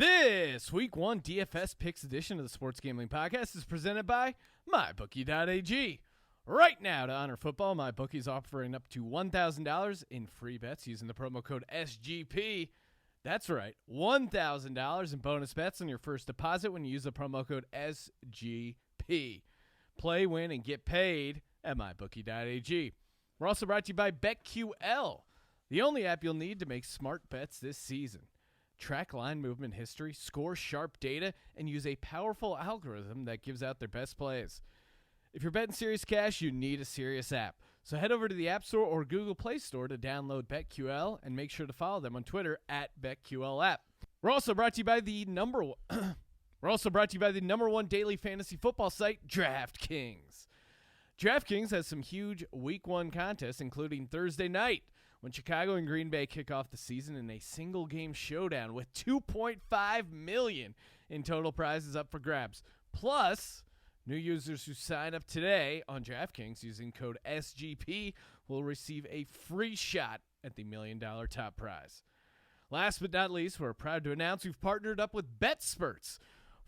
This Week 1 DFS Picks edition of the Sports Gambling Podcast is presented by MyBookie.ag. Right now, to honor football, MyBookie is offering up to $1,000 in free bets using the promo code SGP. That's right, $1,000 in bonus bets on your first deposit when you use the promo code SGP. Play, win, and get paid at MyBookie.ag. We're also brought to you by BetQL, the only app you'll need to make smart bets this season. Track line movement history, score sharp data, and use a powerful algorithm that gives out their best plays. If you're betting serious cash, you need a serious app. So head over to the App Store or Google Play Store to download BetQL and make sure to follow them on Twitter at BetQLApp. We're also brought to you by the number one daily fantasy football site, DraftKings. DraftKings has some huge Week 1 contests, including Thursday night, when Chicago and Green Bay kick off the season in a single-game showdown with $2.5 million in total prizes up for grabs. Plus, new users who sign up today on DraftKings using code SGP will receive a free shot at the $1 million top prize. Last but not least, we're proud to announce we've partnered up with BetSperts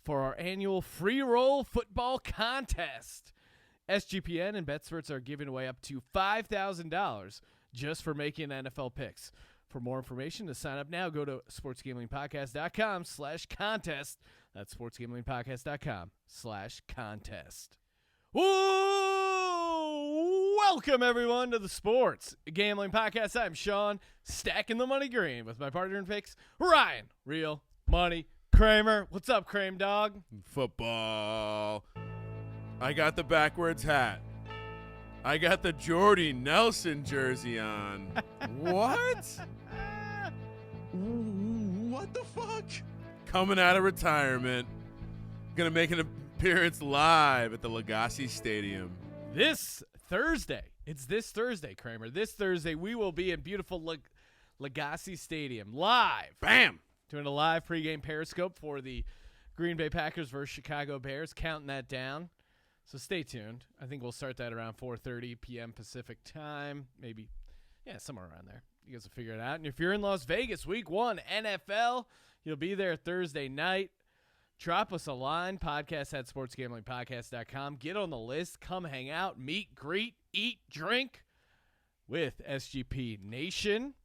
for our annual free roll football contest. SGPN and BetSperts are giving away up to $5,000 just for making NFL picks. For more information to sign up now, go to sportsgamblingpodcast.com/contest. That's sportsgamblingpodcast.com/contest. Woo! Welcome, everyone, to the Sports Gambling Podcast. I'm Sean, stacking the money green with my partner in picks, Ryan, Real Money Kramer. What's up, Kramer dog? Football. I got the backwards hat. I got the Jordy Nelson jersey on. What? What the fuck? Coming out of retirement. Gonna make an appearance live at the Legacy Stadium. This Thursday. It's this Thursday, Kramer. This Thursday, we will be in beautiful Legacy Stadium live. Bam! Doing a live pregame Periscope for the Green Bay Packers versus Chicago Bears. Counting that down. So stay tuned. I think we'll start that around 4:30 p.m. Pacific time. Maybe, somewhere around there. You guys will figure it out. And if you're in Las Vegas, Week 1, NFL, you'll be there Thursday night. Drop us a line, podcast@sportsgamblingpodcast.com. Get on the list. Come hang out, meet, greet, eat, drink with SGP Nation.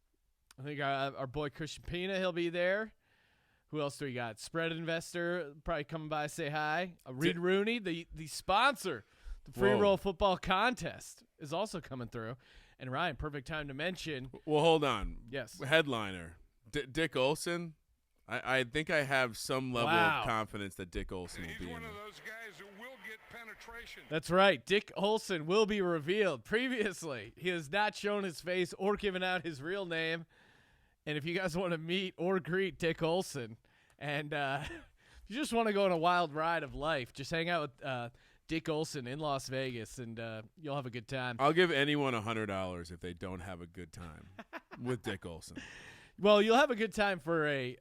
I think our boy Christian Pina, he'll be there. Who else do we got? Spread Investor, probably coming by, say hi. Reed Rooney, the sponsor, the free roll football contest, is also coming through. And Ryan, perfect time to mention. Well, hold on. Yes. Headliner, Dick Olson. I think I have some level of confidence that Dick Olson will be in. He's one of those guys who will get penetration. That's right. Dick Olson will be revealed. Previously, he has not shown his face or given out his real name. And if you guys want to meet or greet Dick Olson, and if you just want to go on a wild ride of life, just hang out with Dick Olson in Las Vegas, and you'll have a good time. I'll give anyone $100 if they don't have a good time with Dick Olson. Well, you'll have a good time for a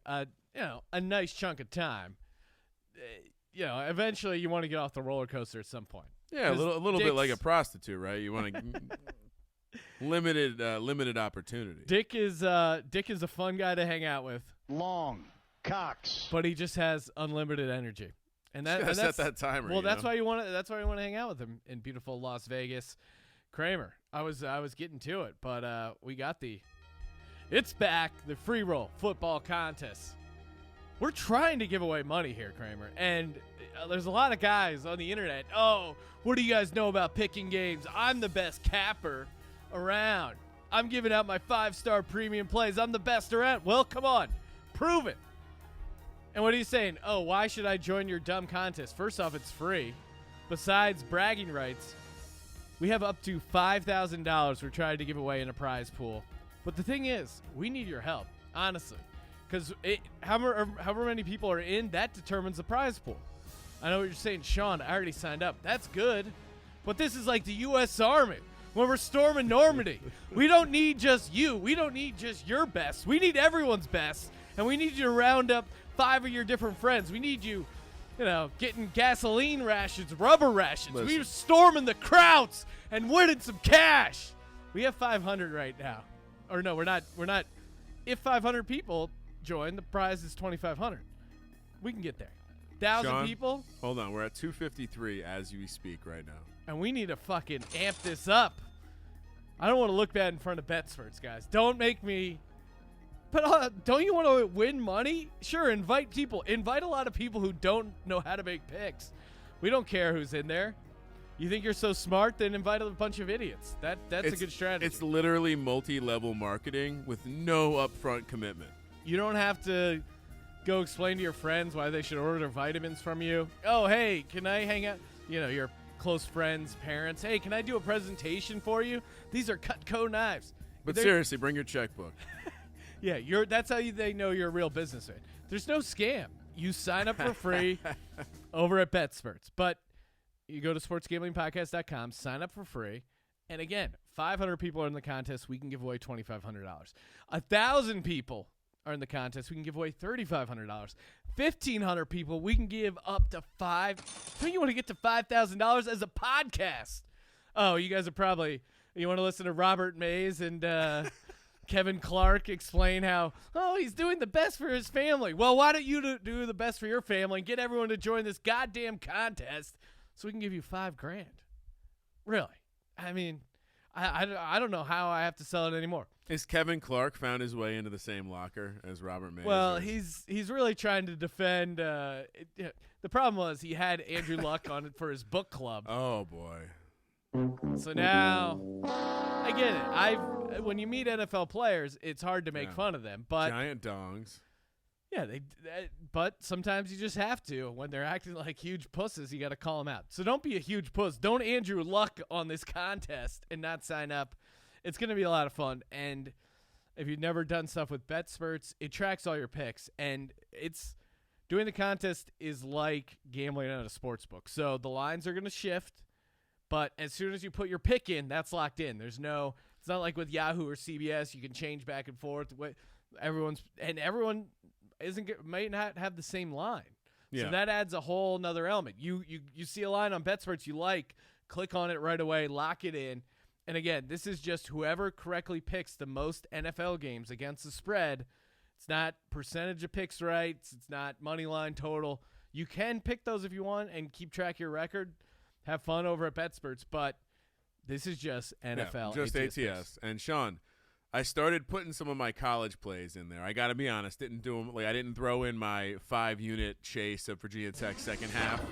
nice chunk of time. Eventually you want to get off the roller coaster at some point. Yeah, a little bit like a prostitute, right? You want to limited opportunity. Dick is a fun guy to hang out with. Long cocks, but he just has unlimited energy, and that's set that timer. Well, that's why you want to. That's why you want to hang out with him in beautiful Las Vegas. Kramer, I was getting to it, but we got it's back, the free roll football contest. We're trying to give away money here, Kramer, and there's a lot of guys on the internet. Oh, what do you guys know about picking games? I'm the best capper around. I'm giving out my 5-star premium plays. I'm the best around. Well, come on, prove it. And what are you saying? Oh, why should I join your dumb contest? First off, it's free. Besides bragging rights, we have up to $5,000 we're trying to give away in a prize pool. But the thing is, we need your help, honestly. Because however many people are in, that determines the prize pool. I know what you're saying, Sean, I already signed up. That's good. But this is like the U.S. Army. When we're storming Normandy, we don't need just you. We don't need just your best. We need everyone's best. And we need you to round up 5 of your different friends. We need you, getting gasoline rations, rubber rations. We're storming the Krauts and winning some cash. We have 500 right now. Or no, we're not. If 500 people join, the prize is $2,500. We can get there. 1,000 Sean? people, Hold on. We're at 253 as we speak right now. and we need to fucking amp this up. I don't want to look bad in front of BetSperts, guys. Don't make me. But don't you want to win money? Sure, invite people. Invite a lot of people who don't know how to make picks. We don't care who's in there. You think you're so smart, then invite a bunch of idiots. That's a good strategy. It's literally multi-level marketing with no upfront commitment. You don't have to go explain to your friends why they should order their vitamins from you. Oh, hey, can I hang out? You know, your close friends, parents. Hey, can I do a presentation for you? These are Cutco knives. But They're- seriously, bring your checkbook. Yeah, that's how they know you're a real businessman. There's no scam. You sign up for free over at BetSperts. But you go to sportsgamblingpodcast.com, sign up for free. And again, 500 people are in the contest. We can give away $2,500. 1,000 people are in the contest. We can give away $3,500. 1,500 people, we can give up to Don't you want to get to $5,000 as a podcast? Oh, you guys are probably, you want to listen to Robert Mays and Kevin Clark explain how, he's doing the best for his family. Well, why don't you do the best for your family and get everyone to join this goddamn contest so we can give you $5,000? Really? I mean, I don't know how I have to sell it anymore. Is Kevin Clark found his way into the same locker as Robert Mays? Well, or- he's really trying to defend. The problem was he had Andrew Luck on it for his book club. Oh, boy. So now I get it. When you meet NFL players, it's hard to make fun of them, but Giant dongs. yeah, but sometimes you just have to. When they're acting like huge pusses, you got to call them out. So don't be a huge puss. Don't Andrew Luck on this contest and not sign up. It's going to be a lot of fun. And if you've never done stuff with BetSperts, it tracks all your picks. And doing the contest is like gambling on a sports book. So the lines are going to shift. But as soon as you put your pick in, that's locked in. It's not like with Yahoo or CBS, you can change back and forth. Everyone might not have the same line. Yeah. So that adds a whole nother element. You see a line on BetSperts you like, click on it right away, lock it in. And again, this is just whoever correctly picks the most NFL games against the spread. It's not percentage of picks rights. It's not money line total. You can pick those if you want and keep track of your record. Have fun over at BetSperts, but this is just NFL. Yeah, just ATS. And Sean, I started putting some of my college plays in there. I got to be honest, didn't do them. Like I didn't throw in my 5-unit chase of Virginia Tech second half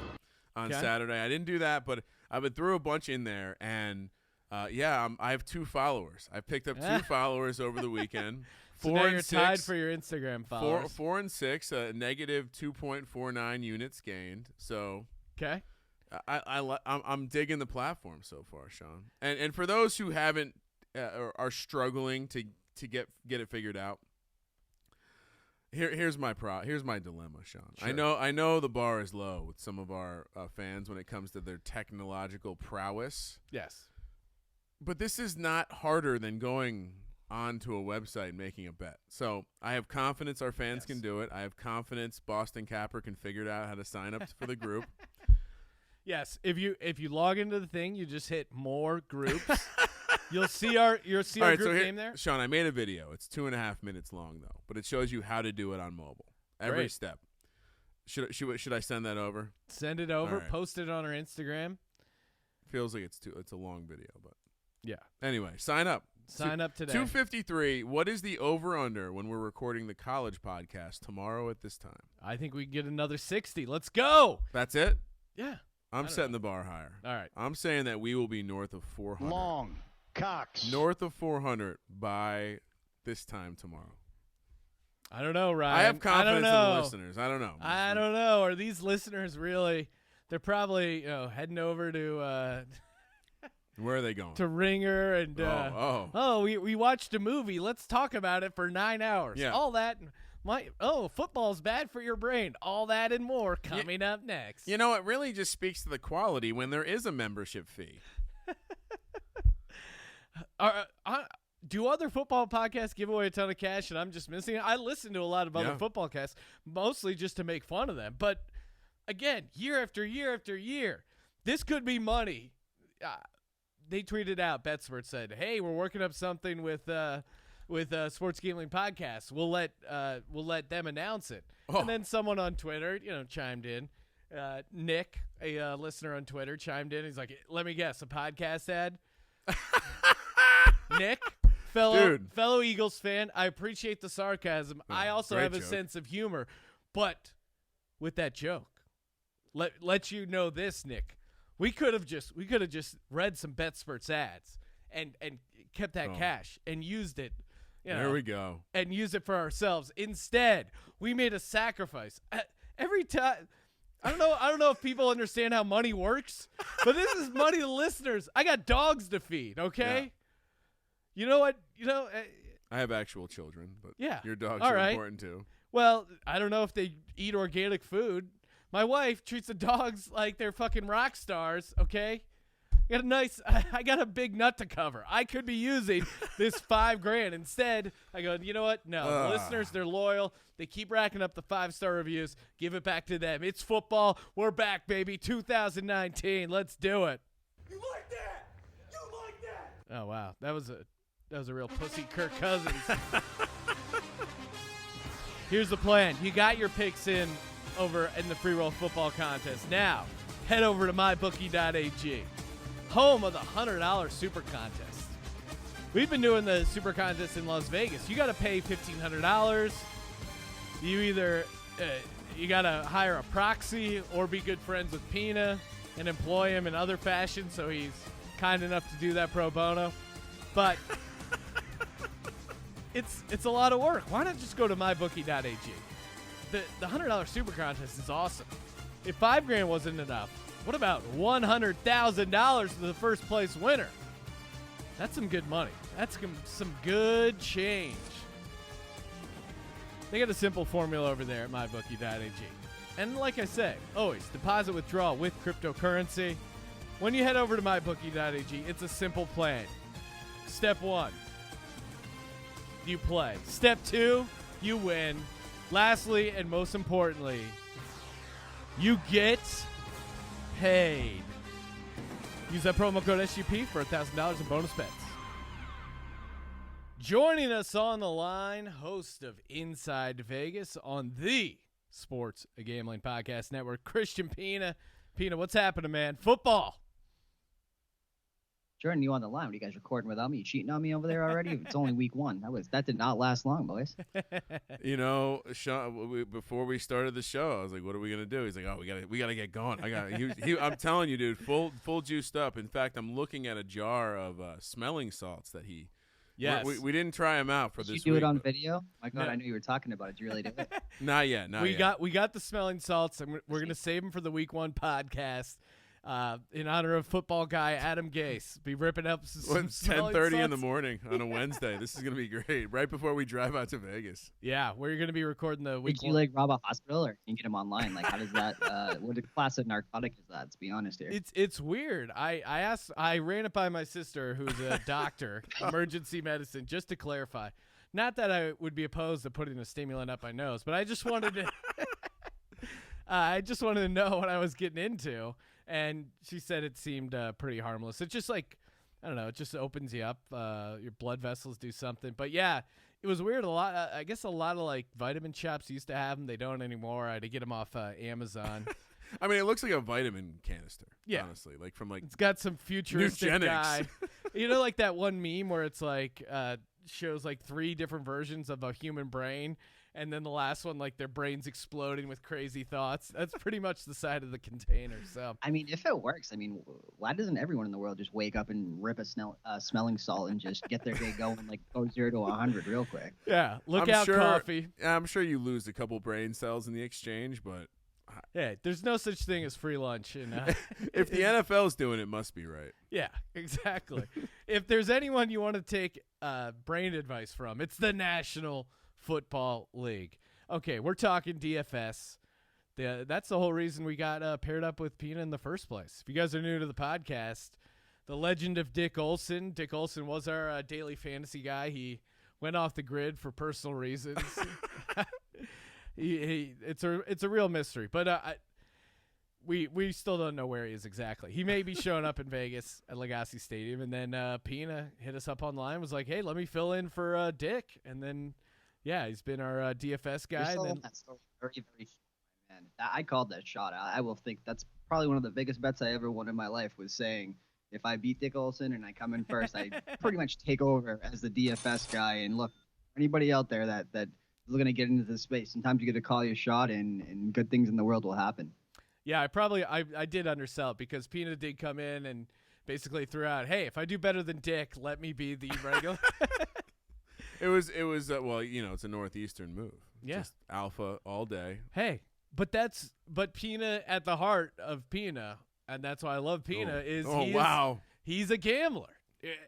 on Saturday. I didn't do that, but I would throw a bunch in there. And I have 2 followers. I picked up 2 followers over the weekend. So 4 now and you're 6, tied for your Instagram followers. 4 and 6, negative 2.49 units gained. So Okay. I'm digging the platform so far, Sean. And for those who haven't are struggling to get it figured out, here's my dilemma, Sean. Sure. I know the bar is low with some of our fans when it comes to their technological prowess. Yes. But this is not harder than going onto a website and making a bet. So I have confidence our fans can do it. I have confidence Boston Capper can figure out how to sign up for the group. Yes, if you log into the thing, you just hit more groups. You'll see our group name there. Sean, I made a video. It's 2.5 minutes long though, but it shows you how to do it on mobile. Every Great. step. Should I send that over? Send it over. All right. Post it on our Instagram. Feels like it's a long video, but Yeah. anyway, sign up. Sign up today. 253. What is the over/under when we're recording the college podcast tomorrow at this time? I think we can get another 60. Let's go. That's it. Yeah. I'm don't setting the bar higher. All right. I'm saying that we will be north of 400. Long. Cox. North of 400 by this time tomorrow. I don't know, Ryan. I have confidence in the know. listeners. I don't know. I don't know. Are these listeners really? They're probably heading over to Where are they going? to Ringer and we watched a movie. Let's talk about it for 9 hours. Yeah. All that. Football's bad for your brain. All that and more coming up next. You know, it really just speaks to the quality when there is a membership fee. Do other football podcasts give away a ton of cash and I'm just missing it? I listen to a lot of other football casts, mostly just to make fun of them. But again, year after year after year, this could be money. They tweeted out, BetSport said, hey, we're working up something with with Sports Gambling Podcast. We'll let them announce it. Oh. And then someone on Twitter, chimed in. Nick, a listener on Twitter, chimed in. He's like, "Let me guess, a podcast ad." Nick, fellow Eagles fan, I appreciate the sarcasm. I also have a sense of humor, but with that joke, let you know this, Nick. We could have just read some BetSperts ads and kept that cash and used it. There we go. And use it for ourselves. Instead, we made a sacrifice. Every time, I don't know if people understand how money works, but this is money to listeners. I got dogs to feed, okay? Yeah. You know what? I have actual children, but your dogs All are right. important too. Well, I don't know if they eat organic food. My wife treats the dogs like they're fucking rock stars, okay? I got a big nut to cover. I could be using this $5,000. Instead, I go, you know what? No, the listeners, they're loyal. They keep racking up the 5-star reviews. Give it back to them. It's football. We're back, baby. 2019. Let's do it. You like that? You like that? Oh, wow. That was a real pussy Kirk Cousins. Here's the plan. You got your picks in over in the free roll football contest. Now, head over to mybookie.ag. Home of the $100 super contest. We've been doing the super contest in Las Vegas. You got to pay $1,500. You either you got to hire a proxy or be good friends with Pina and employ him in other fashions, so he's kind enough to do that pro bono. But it's a lot of work. Why not just go to mybookie.ag? The $100 super contest is awesome. If $5,000 wasn't enough, what about $100,000 for the first place winner? That's some good money. That's some good change. They got a simple formula over there at mybookie.ag. And like I say, always deposit, withdrawal with cryptocurrency. When you head over to mybookie.ag, it's a simple plan. Step 1, you play. Step 2, you win. Lastly, and most importantly, you get paid. Use that promo code SGP for $1,000 in bonus bets. Joining us on the line, host of Inside Vegas on the Sports Gambling Podcast Network, Christian Pina. Pina, what's happening, man? Football. Jordan, you on the line? What, are you guys recording without me? You cheating on me over there already? It's only week 1. That did not last long, boys. Sean, before we started the show, I was like, "What are we gonna do?" He's like, "Oh, we gotta get going." I'm telling you, dude, full juiced up. In fact, I'm looking at a jar of smelling salts that he. Yes. We didn't try them out for Did this. you do week, it on but- video? My God, I knew you were talking about it. Did you really do it? Not yet. We got the smelling salts, and we're gonna save them for the week 1 podcast. In honor of football guy Adam Gase, be ripping up some 10:30 in the morning on a Wednesday. This is gonna be great. Right before we drive out to Vegas. Yeah, we're gonna be recording the week. Did you rob a hospital, or can you get them online? Like, how does that? What class of narcotic is that? To be honest here, It's weird. I ran it by my sister, who's a doctor, emergency medicine, just to clarify. Not that I would be opposed to putting a stimulant up my nose, but I just wanted to. I just wanted to know what I was getting into. And she said it seemed pretty harmless. It's just like, I don't know, it just opens you up. Your blood vessels do something. But yeah, it was weird. I guess a lot of like vitamin shops used to have them. They don't anymore. I had to get them off Amazon. I mean, it looks like a vitamin canister. Yeah. Honestly, like from like it's got some futuristic Nugenics. guy. You know, like that one meme where it's like shows like 3 different versions of a human brain. And then the last one, like their brains exploding with crazy thoughts. That's pretty much the side of the container. So I mean, if it works, I mean, why doesn't everyone in the world just wake up and rip a smelling salt and just get their day going, like go 0 to 100 real quick? yeah, look out, coffee. I'm sure you lose a couple brain cells in the exchange, but Yeah, there's no such thing as free lunch. if the NFL's doing it, must be right. Yeah, exactly. If there's anyone you want to take brain advice from, it's the National Football League. Okay, we're talking DFS. That's the whole reason we got paired up with Pina in the first place. If you guys are new to the podcast, the legend of Dick Olson. Dick Olson was our daily fantasy guy. He went off the grid for personal reasons. It's a real mystery. But we still don't know where he is exactly. He may be showing up in Vegas at Legacy Stadium, and then Pina hit us up online, was like, "Hey, let me fill in for Dick," and then he's been our DFS guy. You're Then, that story very, very short, man. I called that shot. I will think that's probably one of the biggest bets I ever won in my life, was saying if I beat Dick Olson and I come in first, I pretty much take over as the DFS guy. And look, anybody out there that is looking to get into this space, sometimes you get to call your shot, and good things in the world will happen. yeah, I did undersell it because Pina did come in and basically threw out, "Hey, if I do better than Dick, let me be the regular." It was well, it's a Northeastern move. Yeah. Just alpha all day. Hey, but Pina at the heart of Pina, and that's why I love Pina, wow. He's a gambler.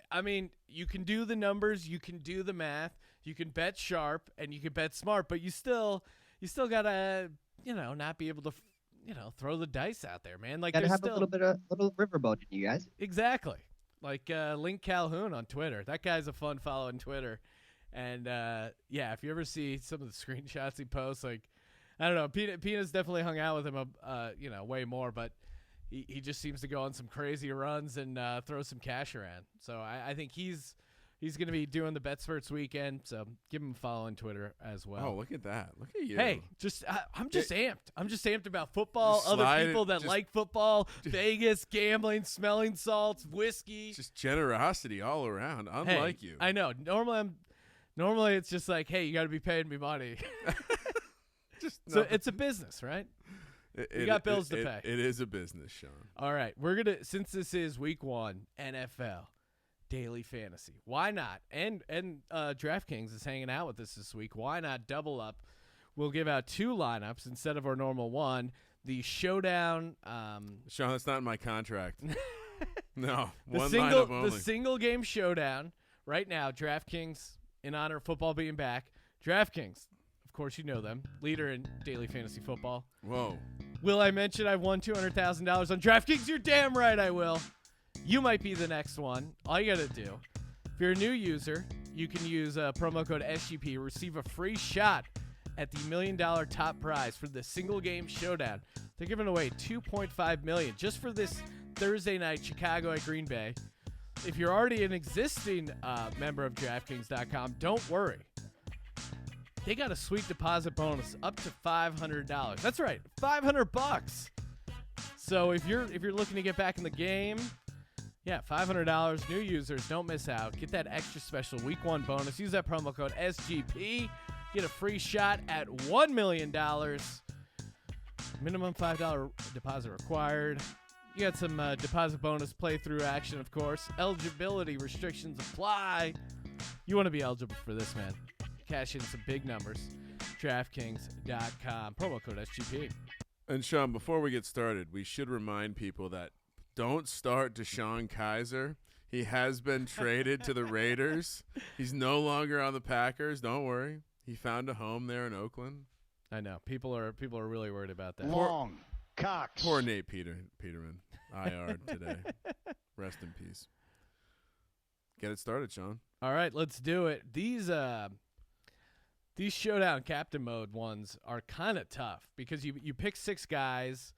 I mean, you can do the numbers, you can do the math, you can bet sharp, and you can bet smart, but you still gotta, not be able to, throw the dice out there, man. Like, Gotta there's have still a little riverboat in you guys. exactly like Link Calhoun on Twitter. That guy's a fun follow on Twitter. And if you ever see some of the screenshots he posts, like, I don't know, Pina's definitely hung out with him, way more, but he just seems to go on some crazy runs and throw some cash around. So I think he's going to be doing the BetSperts weekend. So give him a follow on Twitter as well. Oh, look at that! Look at you. Hey, I'm just amped. I'm just amped about football. Just Other people that like football, Vegas, gambling, smelling salts, whiskey. Just generosity all around. Unlike you. I know. Normally it's just like, hey, you got to be paying me money. So it's a business, right? We got bills to pay. It is a business, Sean. All right, since this is week 1 NFL daily fantasy, why not? And DraftKings is hanging out with us this week. Why not double up? We'll give out 2 lineups instead of our normal one. The showdown. Sean, that's not in my contract. No, one lineup only. The single game showdown right now. DraftKings, in honor of football being back. DraftKings, of course you know them, leader in daily fantasy football. Whoa. Will I mention I've won $200,000 on DraftKings? You're damn right I will. You might be the next one. All you got to do, if you're a new user, you can use promo code SGP, receive a free shot at the $1 million top prize for the single game showdown. They're giving away $2.5 million just for this Thursday night, Chicago at Green Bay. If you're already an existing member of DraftKings.com, don't worry. They got a sweet deposit bonus up to $500. That's right, $500. So if you're looking to get back in the game, $500. New users, don't miss out. Get that extra special week 1 bonus. Use that promo code SGP. Get a free shot at $1 million. Minimum $5 deposit required. You got some deposit bonus playthrough action, of course. Eligibility restrictions apply. You want to be eligible for this, man. Cash in some big numbers. DraftKings.com. Promo code SGP. And Sean, before we get started, we should remind people that don't start Deshaun Kaiser. He has been traded to the Raiders. He's no longer on the Packers. Don't worry. He found a home there in Oakland. I know. People are really worried about that. Long. Cox. Poor Nate Peterman. IR today. Rest in peace. Get it started, Sean. All right, let's do it. These showdown captain mode ones are kind of tough because you pick 6 guys.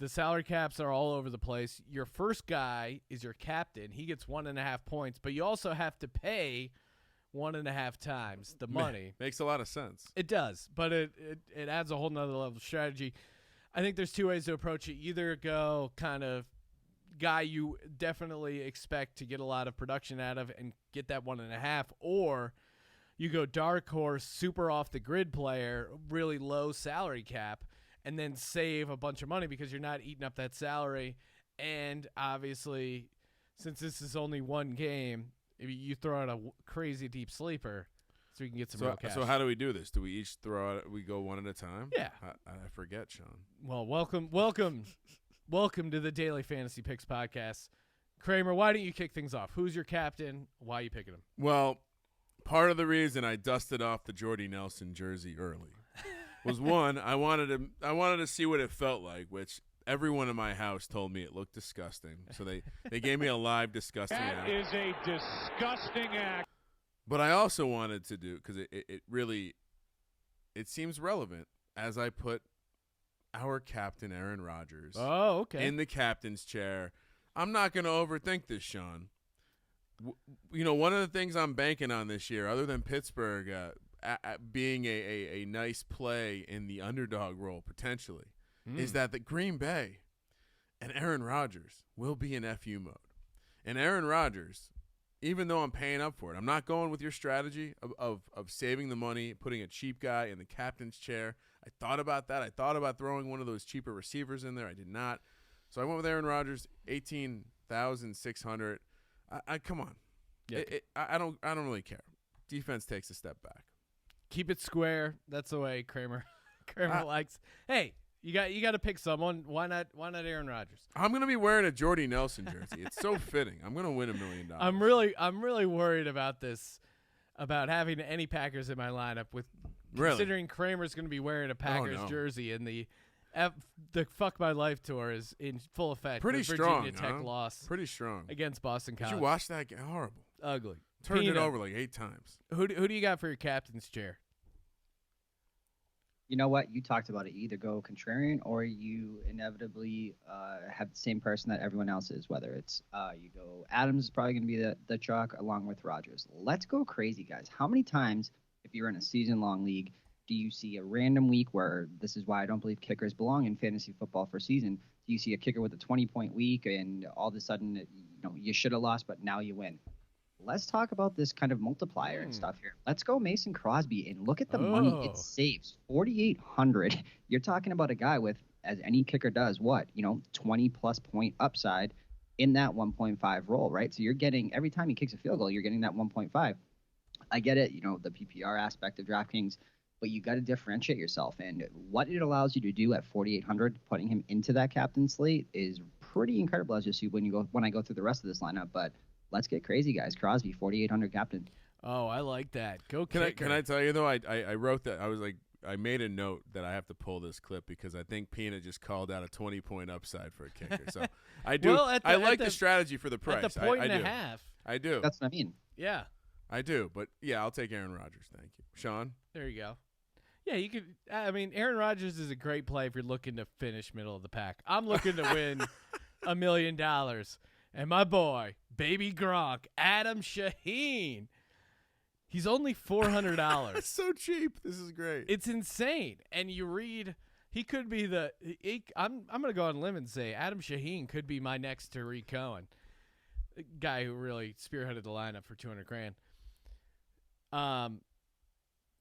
The salary caps are all over the place. Your first guy is your captain. He gets 1.5 points, but you also have to pay 1.5 times the money. Makes a lot of sense. It does, but it adds a whole nother level of strategy. I think there's 2 ways to approach it. Either go kind of guy you definitely expect to get a lot of production out of and get that 1.5, or you go dark horse, super off the grid player, really low salary cap, and then save a bunch of money because you're not eating up that salary. And obviously, since this is only 1 game, you throw out a crazy deep sleeper so we can get some real cash. So how do we do this? Do we each throw out? We go one at a time? Yeah. I forget, Sean. Well, welcome to the Daily Fantasy Picks podcast. Kramer, why don't you kick things off? Who's your captain? Why are you picking him? Well, part of the reason I dusted off the Jordy Nelson jersey early was one, I wanted to see what it felt like, which everyone in my house told me it looked disgusting. So they gave me a live disgusting act. That is a disgusting act. But I also wanted to do, because it really seems relevant, as I put our captain, Aaron Rodgers. Oh, okay. In the captain's chair. I'm not going to overthink this, Sean. One of the things I'm banking on this year, other than Pittsburgh being a nice play in the underdog role potentially, is that the Green Bay and Aaron Rodgers will be in FU mode. And Aaron Rodgers, even though I'm paying up for it, I'm not going with your strategy of saving the money, putting a cheap guy in the captain's chair. I thought about that. I thought about throwing one of those cheaper receivers in there. I did not. So I went with Aaron Rodgers, 18,600. I come on. Yeah. I don't really care. Defense takes a step back. Keep it square. That's the way Kramer likes. Hey, you got to pick someone. Why not Aaron Rodgers? I'm gonna be wearing a Jordy Nelson jersey. It's so fitting. I'm gonna win $1 million. I'm really worried about this, about having any Packers in my lineup. Considering Kramer's gonna be wearing a Packers jersey, and the Fuck My Life tour is in full effect. Pretty strong. Virginia Tech loss. Pretty strong against Boston College. Did you watch that game? Horrible. Ugly. Turned it over like 8 times. Who do you got for your captain's chair? You know what? You talked about it. You either go contrarian or you inevitably have the same person that everyone else is, whether it's you go Adams is probably going to be the chalk along with Rodgers. Let's go crazy, guys. How many times, if you're in a season-long league, do you see a random week where this is why I don't believe kickers belong in fantasy football for season? Do you see a kicker with a 20-point week and all of a sudden you should have lost, but now you win? Let's talk about this kind of multiplier and stuff here. Let's go Mason Crosby and look at the money it saves. 4,800. You're talking about a guy with, as any kicker does, 20-plus point upside in that 1.5 role, right? So you're getting, every time he kicks a field goal, you're getting that 1.5. I get it, the PPR aspect of DraftKings, but you got to differentiate yourself. And what it allows you to do at 4,800, putting him into that captain slate, is pretty incredible, as you see when I go through the rest of this lineup. But let's get crazy, guys. Crosby, 4,800 captain. Oh, I like that. Go kicker. Can I tell you, though, I wrote that. I was like, I made a note that I have to pull this clip because I think Pina just called out a 20-point upside for a kicker. So I do. Well, I like the strategy for the price. At the point and a half. I do. That's what I mean. Yeah. I do. But, yeah, I'll take Aaron Rodgers. Thank you. Sean? There you go. Yeah, you could. I mean, Aaron Rodgers is a great play if you're looking to finish middle of the pack. I'm looking to win $1 million. And my boy, baby Gronk, Adam Shaheen, he's only $400. It's so cheap. This is great. It's insane. And you read, he could be I'm going to go on a limb and say Adam Shaheen could be my next Tariq Cohen, the guy who really spearheaded the lineup for $200,000.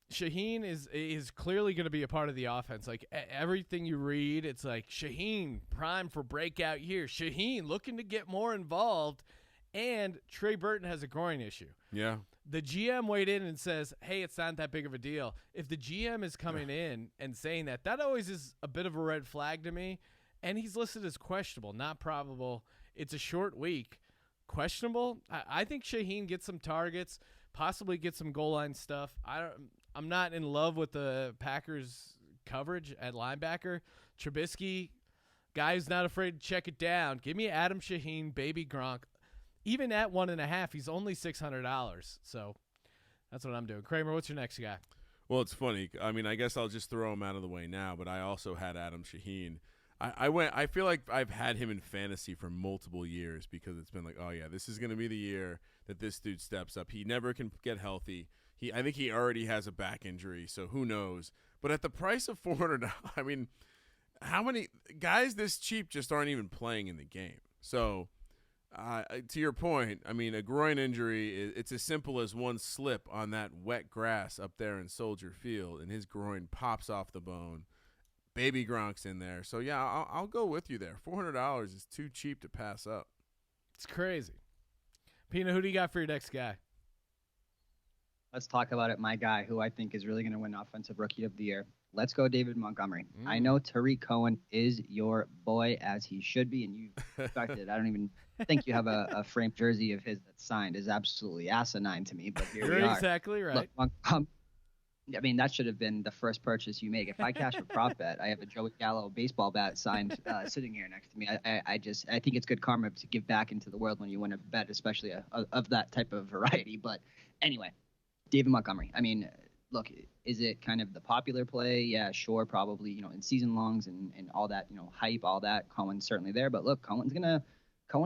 Shaheen is clearly going to be a part of the offense. Like everything you read, it's like Shaheen prime for breakout year. Shaheen looking to get more involved, and Trey Burton has a groin issue. Yeah. The GM weighed in and says, "Hey, it's not that big of a deal." If the GM is coming in and saying that always is a bit of a red flag to me. And he's listed as questionable, not probable. It's a short week. Questionable. I think Shaheen gets some targets, possibly get some goal line stuff. I'm not in love with the Packers' coverage at linebacker. Trubisky, guy who's not afraid to check it down. Give me Adam Shaheen, baby Gronk. Even at 1.5, he's only $600. So that's what I'm doing. Kramer, what's your next guy? Well, it's funny. I mean, I guess I'll just throw him out of the way now, but I also had Adam Shaheen. I feel like I've had him in fantasy for multiple years because it's been like, oh, yeah, this is going to be the year that this dude steps up. He never can get healthy. I think he already has a back injury, so who knows? But at the price of $400, I mean, how many guys this cheap just aren't even playing in the game? So, to your point, I mean, a groin injury, it's as simple as one slip on that wet grass up there in Soldier Field, and his groin pops off the bone. Baby Gronk's in there. So, yeah, I'll go with you there. $400 is too cheap to pass up. It's crazy. Pina, who do you got for your next guy? Let's talk about it. My guy, who I think is really going to win Offensive Rookie of the Year. Let's go David Montgomery. I know Tariq Cohen is your boy, as he should be, and you expected. I don't even think you have a framed jersey of his that's signed. Is absolutely asinine to me, but here we are. Exactly right. Look, I mean, that should have been the first purchase you make. If I cash a prop bet, I have a Joey Gallo baseball bat signed sitting here next to me. I think it's good karma to give back into the world when you win a bet, especially of that type of variety. But anyway, David Montgomery. I mean, look, Is it kind of the popular play? Yeah, sure, probably, in season longs and all that, hype, all that. Cohen's certainly there. But look, Cohen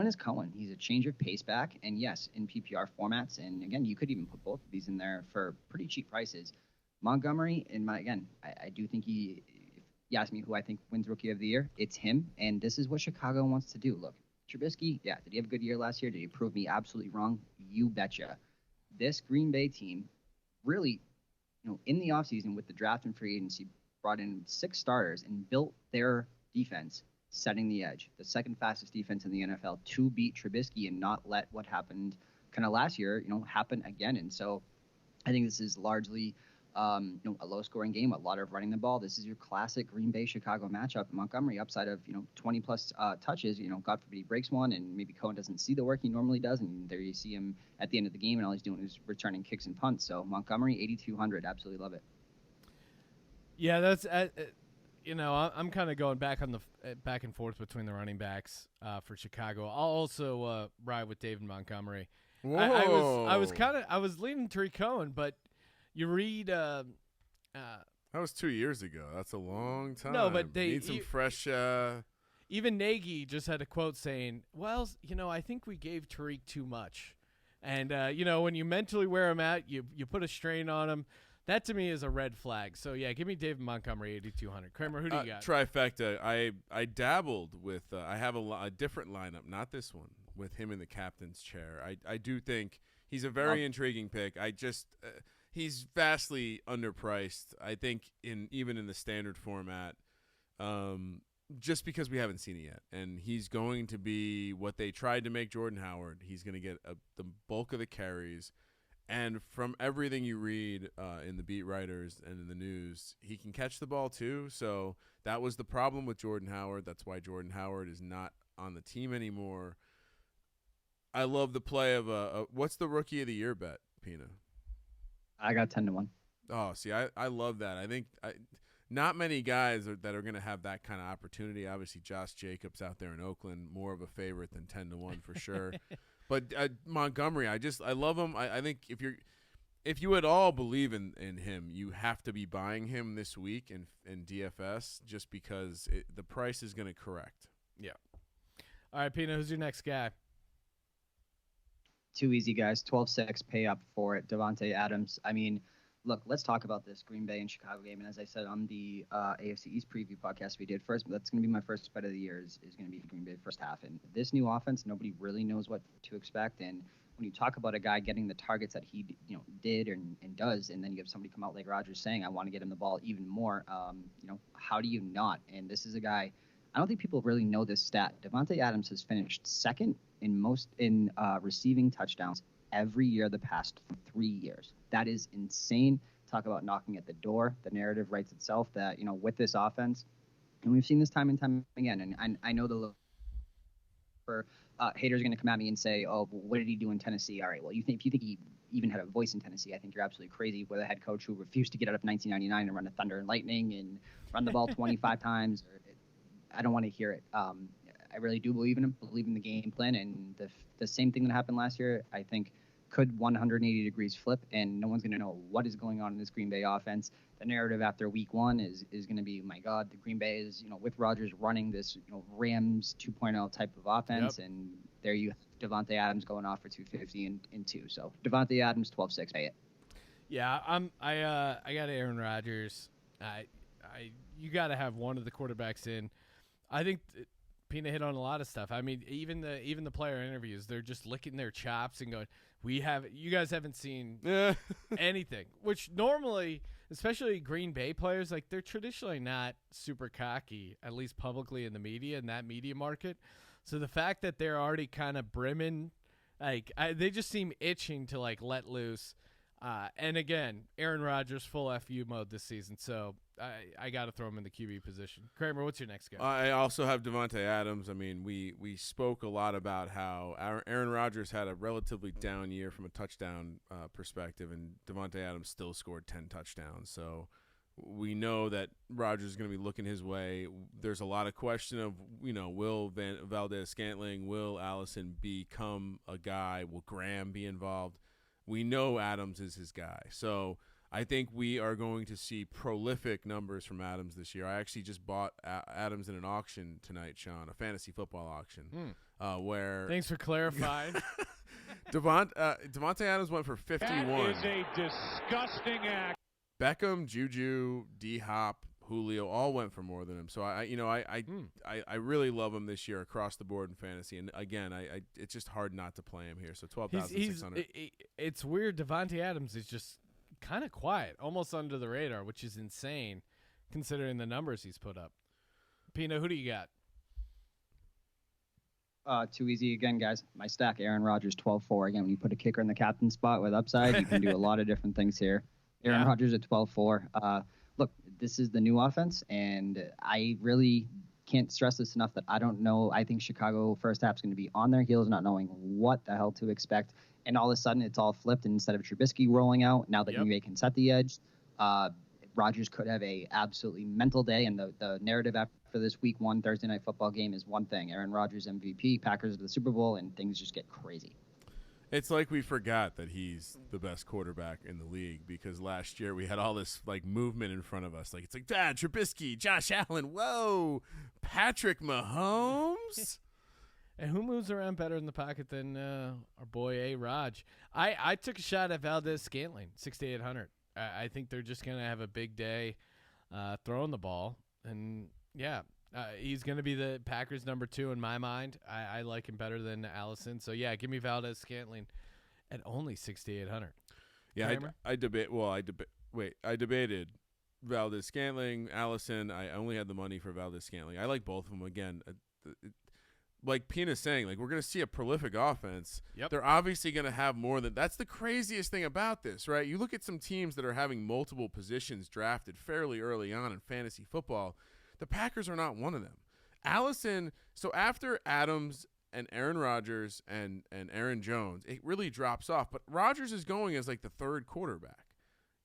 is Cohen. He's a change of pace back. And yes, in PPR formats. And again, you could even put both of these in there for pretty cheap prices. Montgomery, I do think if you ask me who I think wins Rookie of the Year, it's him. And this is what Chicago wants to do. Look, Trubisky, yeah, did he have a good year last year? Did he prove me absolutely wrong? You betcha. This Green Bay team really, in the offseason with the draft and free agency, brought in 6 starters and built their defense, setting the edge, the second fastest defense in the NFL, to beat Trubisky and not let what happened kind of last year, happen again. And so I think this is largely a low-scoring game, a lot of running the ball. This is your classic Green Bay-Chicago matchup. Montgomery, upside of 20-plus touches. God forbid he breaks one, and maybe Cohen doesn't see the work he normally does, and there you see him at the end of the game, and all he's doing is returning kicks and punts. So Montgomery, 8,200, absolutely love it. Yeah, that's I'm kind of going back and forth between the running backs for Chicago. I'll also ride with David Montgomery. I was leaning Tariq Cohen, but you read that was 2 years ago. That's a long time. No, but they need some fresh. Even Nagy just had a quote saying, "Well, I think we gave Tariq too much," and when you mentally wear him out, you put a strain on him. That to me is a red flag. So yeah, give me David Montgomery, 8,200. Kramer, who do you got? Trifecta. I dabbled with. I have a different lineup, not this one, with him in the captain's chair. I do think he's a very intriguing pick. I just. He's vastly underpriced, I think, even in the standard format, just because we haven't seen it yet. And he's going to be what they tried to make Jordan Howard. He's going to get the bulk of the carries. And from everything you read in the beat writers and in the news, he can catch the ball too. So that was the problem with Jordan Howard. That's why Jordan Howard is not on the team anymore. I love the play of what's the Rookie of the Year bet, Pina? I got 10-1. Oh, see, I love that. I think not many guys that are going to have that kind of opportunity. Obviously, Josh Jacobs out there in Oakland, more of a favorite than 10-1 for sure. But Montgomery, I love him. I think if you at all believe in him, you have to be buying him this week in DFS just because the price is going to correct. Yeah. All right, Pina, who's your next guy? Too easy, guys. 12-6, pay up for it. Davante Adams. I mean, look, let's talk about this Green Bay and Chicago game. And as I said on the AFC East preview podcast we did first, that's going to be my first bet of the year is going to be Green Bay first half. And this new offense, nobody really knows what to expect. And when you talk about a guy getting the targets that he did and does, and then you have somebody come out like Rodgers saying, I want to get him the ball even more, how do you not? And this is a guy, I don't think people really know this stat. Davante Adams has finished second in receiving touchdowns every year the past 3 years. That is insane. Talk about knocking at the door. The narrative writes itself that, with this offense, and we've seen this time and time again, and I know the haters are going to come at me and say, oh, what did he do in Tennessee? All right, well, if you think he even had a voice in Tennessee, I think you're absolutely crazy with a head coach who refused to get out of 1999 and run the Thunder and Lightning and run the ball 25 times. I don't want to hear it. I really do believe in him, believe in the game plan, and the same thing that happened last year, I think, could 180 degrees flip, and no one's going to know what is going on in this Green Bay offense. The narrative after week one is going to be, my God, the Green Bay is, with Rodgers running this, Rams 2.0 type of offense, yep. And there you have Davante Adams going off for 250 and 2. So Davante Adams, 12-6, pay it. Yeah, I got Aaron Rodgers. You got to have one of the quarterbacks in. I think Pina hit on a lot of stuff. I mean, even the player interviews, they're just licking their chops and going, you guys haven't seen anything, which normally, especially Green Bay players, like they're traditionally not super cocky, at least publicly in the media, in that media market. So the fact that they're already kind of brimming, they just seem itching to let loose. And again, Aaron Rodgers full FU mode this season, so I got to throw him in the QB position. Kramer, what's your next guy? I also have Davante Adams. I mean, we spoke a lot about how Aaron Rodgers had a relatively down year from a touchdown perspective, and Davante Adams still scored 10 touchdowns. So we know that Rodgers is going to be looking his way. There's a lot of question of, will Valdez-Scantling, will Allison become a guy? Will Graham be involved? We know Adams is his guy. So I think we are going to see prolific numbers from Adams this year. I actually just bought Adams in an auction tonight, Sean, a fantasy football auction, where Thanks for clarifying. Devontae Adams went for 51. That is a disgusting act. Beckham, Juju, D-Hop, Julio all went for more than him. So I really love him this year across the board in fantasy. And again, it's just hard not to play him here. So 12,600. It's weird. Devontae Adams is just kind of quiet, almost under the radar, which is insane considering the numbers he's put up. Pino, who do you got? Too easy again, guys. My stack, Aaron Rodgers, 12-4. Again, when you put a kicker in the captain spot with upside, you can do a lot of different things here. Aaron Rodgers at 12-4. Look, this is the new offense, and I really can't stress this enough that I don't know. I think Chicago first half is going to be on their heels, not knowing what the hell to expect. And all of a sudden, it's all flipped. And instead of Trubisky rolling out, now that Green Bay can set the edge, Rodgers could have a absolutely mental day. And the narrative after this Week 1 Thursday Night Football game is one thing: Aaron Rodgers MVP, Packers to the Super Bowl, and things just get crazy. It's like we forgot that he's the best quarterback in the league because last year we had all this like movement in front of us. Like it's like Trubisky, Josh Allen, whoa, Patrick Mahomes. And who moves around better in the pocket than our boy A. Raj? I took a shot at Valdez-Scantling, 6,800. I think they're just going to have a big day throwing the ball. And, he's going to be the Packers' number 2 in my mind. I like him better than Allison. So, give me Valdez-Scantling at only 6,800. Yeah, I debated Valdez-Scantling, Allison. I only had the money for Valdez-Scantling. I like both of them. Again, like Pina's saying, like we're going to see a prolific offense. Yep. They're obviously going to have more than – that's the craziest thing about this, right? You look at some teams that are having multiple positions drafted fairly early on in fantasy football. The Packers are not one of them. Allison – so after Adams and Aaron Rodgers and Aaron Jones, it really drops off. But Rodgers is going as like the third quarterback.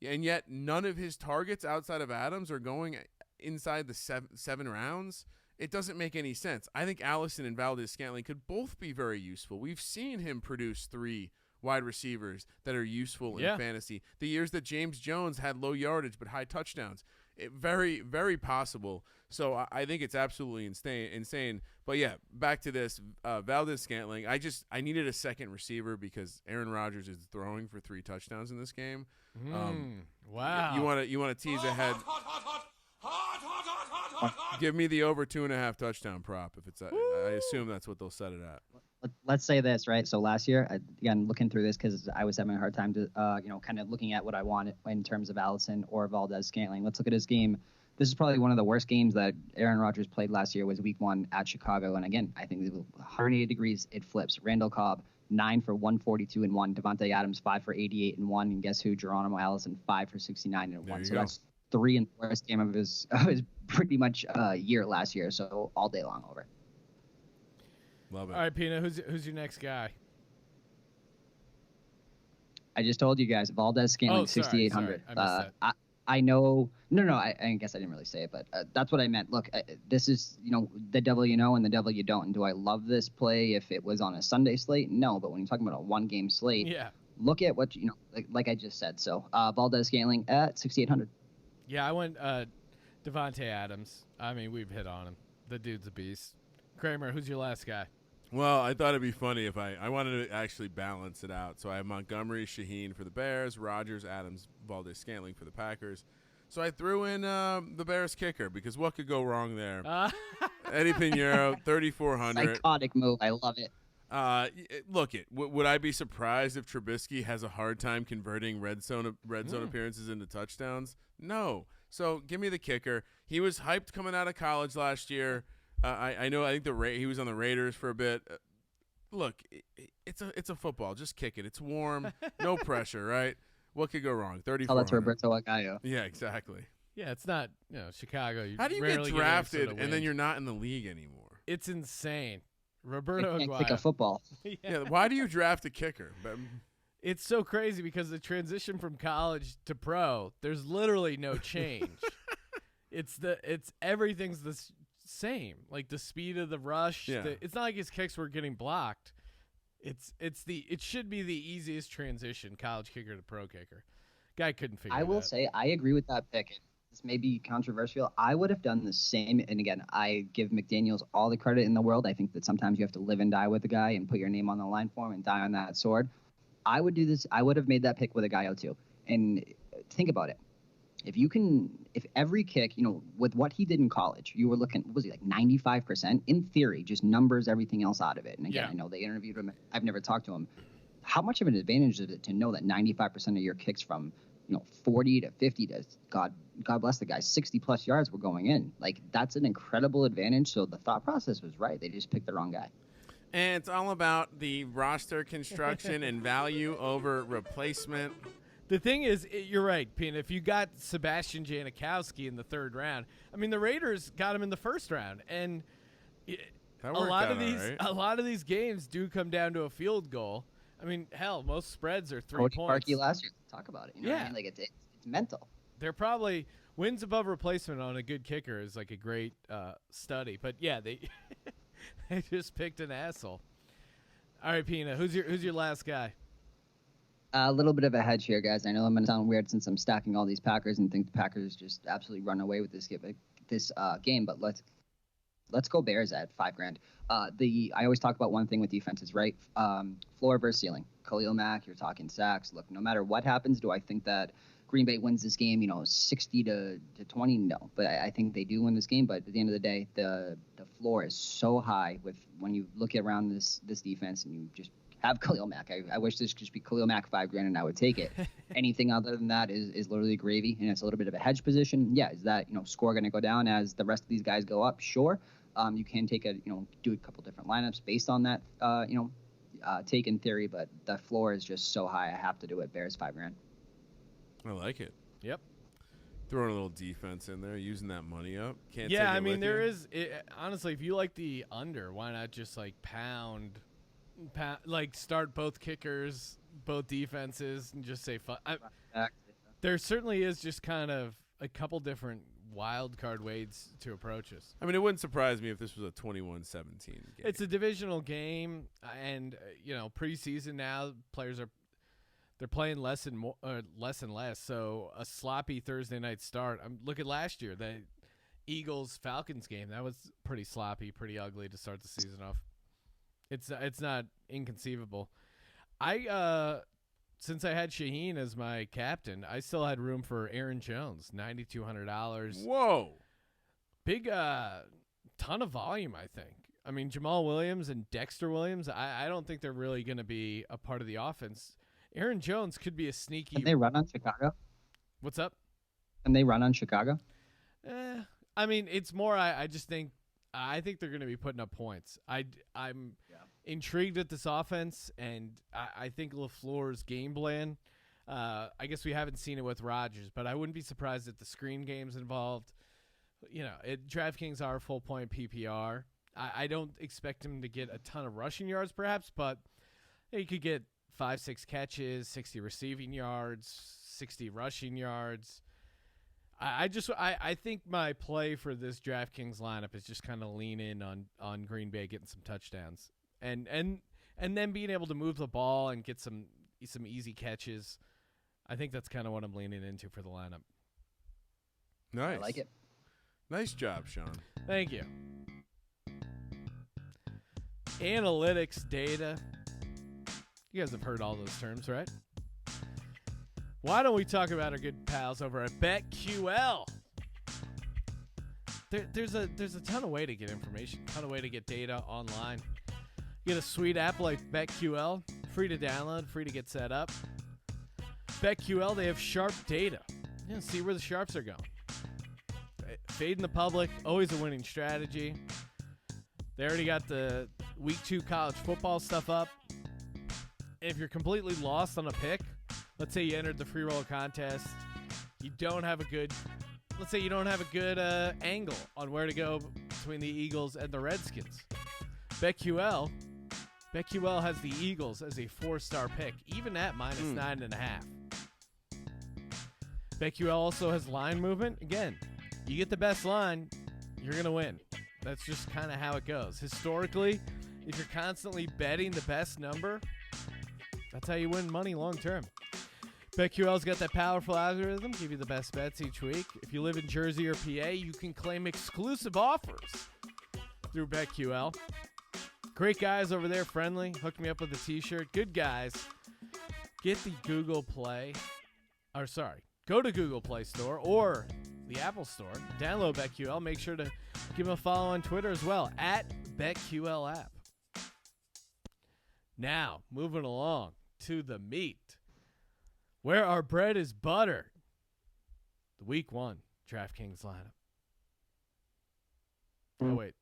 And yet none of his targets outside of Adams are going inside the seven rounds. It doesn't make any sense. I think Allison and Valdez-Scantling could both be very useful. We've seen him produce 3 wide receivers that are useful in fantasy. The years that James Jones had low yardage but high touchdowns. Very, very possible. So I think it's absolutely insane. But, back to this. Valdez-Scantling, I needed a second receiver because Aaron Rodgers is throwing for 3 touchdowns in this game. Wow. You want to tease ahead. Give me the over 2.5 touchdown prop if it's. I assume that's what they'll set it at. Let's say this, right? So last year, again, looking through this because I was having a hard time to, kind of looking at what I wanted in terms of Allison or Valdez-Scantling. Let's look at his game. This is probably one of the worst games that Aaron Rodgers played last year. Was Week 1 at Chicago, and again, I think 180 degrees it flips. Randall Cobb 9 for 142 and 1. Devontae Adams 5 for 88 and 1. And guess who? Geronimo Allison 5 for 69 and 1. So that's 3 in the worst game of his pretty much year last year. So all day long over. Love it. All right, Pina, who's your next guy? I just told you guys, Valdez-Scantling, 6,800. I missed that. I know. No, I guess I didn't really say it, but that's what I meant. Look, this is, the devil you know and the devil you don't. And do I love this play if it was on a Sunday slate? No, but when you're talking about a one-game slate, look at what, like I just said. So Valdez-Scantling at 6,800. Yeah, I went Devontae Adams. I mean, we've hit on him. The dude's a beast. Kramer, who's your last guy? Well, I thought it'd be funny if I wanted to actually balance it out. So I have Montgomery, Shaheen for the Bears, Rodgers, Adams, Valdez-Scantling for the Packers. So I threw in the Bears kicker because what could go wrong there? Eddie Pinheiro, 3,400. Psychotic move. I love it. Would I be surprised if Trubisky has a hard time converting red zone appearances into touchdowns? No. So give me the kicker. He was hyped coming out of college last year. I think he was on the Raiders for a bit. Look, it's a football. Just kick it. It's warm. No pressure, right? What could go wrong? 3,400. Oh, that's Roberto Aguayo. Yeah, exactly. Yeah, it's not Chicago. How do you get drafted and then you're not in the league anymore? It's insane. Roberto can't Aguayo. kick a football. Yeah. Why do you draft a kicker? It's so crazy because the transition from college to pro, there's literally no change. Everything's the same. Like the speed of the rush. Yeah. It's not like his kicks were getting blocked. It should be the easiest transition, college kicker to pro kicker. Guy couldn't figure I it will out. say I agree with that pick. This may be controversial. I would have done the same. And again, I give McDaniels all the credit in the world. I think that sometimes you have to live and die with a guy and put your name on the line for him and die on that sword. I would do this. I would have made that pick with a guy out too. And think about it. If every kick, with what he did in college, you were looking, what was he, like 95%? In theory, just numbers everything else out of it. And again, Yeah. I know they interviewed him. I've never talked to him. How much of an advantage is it to know that 95% of your kicks from 40 to 50 to God bless the guy, 60 plus yards were going in? Like, that's an incredible advantage. So the thought process was right. They just picked the wrong guy. And it's all about the roster construction and value over replacement. The thing is, you're right, Pina. If you got Sebastian Janikowski in the 3rd round, I mean, the Raiders got him in the 1st round, and That a worked lot out of these, all right. a lot of these games do come down to a field goal. I mean, hell, most spreads are 3 Cody points. Parkey last year. Talk about it. You know what I Yeah. mean? Like, it's mental. They're probably wins above replacement on a good kicker is like a great study. But yeah, they they just picked an asshole. All right, Pina, who's your last guy? A little bit of a hedge here, guys. I know I'm going to sound weird since I'm stacking all these Packers and think the Packers just absolutely run away with this game. But let's go Bears at $5,000. I always talk about one thing with defenses, right? Floor versus ceiling. Khalil Mack, you're talking sacks. Look, no matter what happens, do I think that Green Bay wins this game, 60 to 20? No, but I think they do win this game. But at the end of the day, the floor is so high with when you look around this defense and you just have Khalil Mack. I wish this could just be Khalil Mack $5,000 and I would take it. Anything other than that is literally gravy, and it's a little bit of a hedge position. Yeah, is that score going to go down as the rest of these guys go up? Sure. You can take do a couple different lineups based on that take in theory, but the floor is just so high. I have to do it. Bears $5,000. I like it. Yep. Throwing a little defense in there, using that money up. Can't Yeah, take it I mean, with there you. is honestly, if you like the under, why not just like pound like start both kickers, both defenses, and just say fun. There certainly is just kind of a couple different wild card ways to approach this. I mean, it wouldn't surprise me if this was a 21-17 game. It's a divisional game, and preseason now players they're playing less and less. So a sloppy Thursday night start. Look at last year, the Eagles-Falcons game. That was pretty sloppy, pretty ugly to start the season off. It's not inconceivable. Since I had Shaheen as my captain, I still had room for Aaron Jones, $9,200. Whoa. Big ton of volume, I think. I mean, Jamal Williams and Dexter Williams, I don't think they're really going to be a part of the offense. Aaron Jones could be a sneaky. Can they run on Chicago? What's up? Can they run on Chicago? I mean, it's more. I just think. I think they're going to be putting up points. I'm intrigued at this offense, and I think LaFleur's game plan. I guess we haven't seen it with Rodgers, but I wouldn't be surprised if the screen game's involved. DraftKings are full point PPR. I don't expect him to get a ton of rushing yards, perhaps, but he could get 5-6 catches, 60 receiving yards, 60 rushing yards. I think my play for this DraftKings lineup is just kind of lean in on Green Bay getting some touchdowns and then being able to move the ball and get some easy catches. I think that's kind of what I'm leaning into for the lineup. Nice. I like it. Nice job, Sean. Thank you. Analytics, data. You guys have heard all those terms, right? Why don't we talk about our good pals over at BetQL? There's a ton of way to get information, ton of way to get data online. You get a sweet app like BetQL, free to download, free to get set up. BetQL, they have sharp data. See where the sharps are going. Fading the public, always a winning strategy. They already got the Week 2 college football stuff up. If you're completely lost on a pick, let's say you entered the free roll contest, you don't have a good angle on where to go between the Eagles and the Redskins. BetQL has the Eagles as a 4-star pick, even at minus 9.5. BetQL also has line movement. Again, you get the best line, you're going to win. That's just kind of how it goes. Historically, if you're constantly betting the best number, that's how you win money long term. BetQL's got that powerful algorithm, give you the best bets each week. If you live in Jersey or PA, you can claim exclusive offers through BetQL. Great guys over there, friendly. Hooked me up with a t-shirt. Good guys. Get the Google Play. Go to Google Play Store or the Apple Store. Download BetQL. Make sure to give them a follow on Twitter as well, at BetQL app. Now, moving along to the meat, where our bread is buttered. The Week 1 DraftKings lineup. Oh, wait.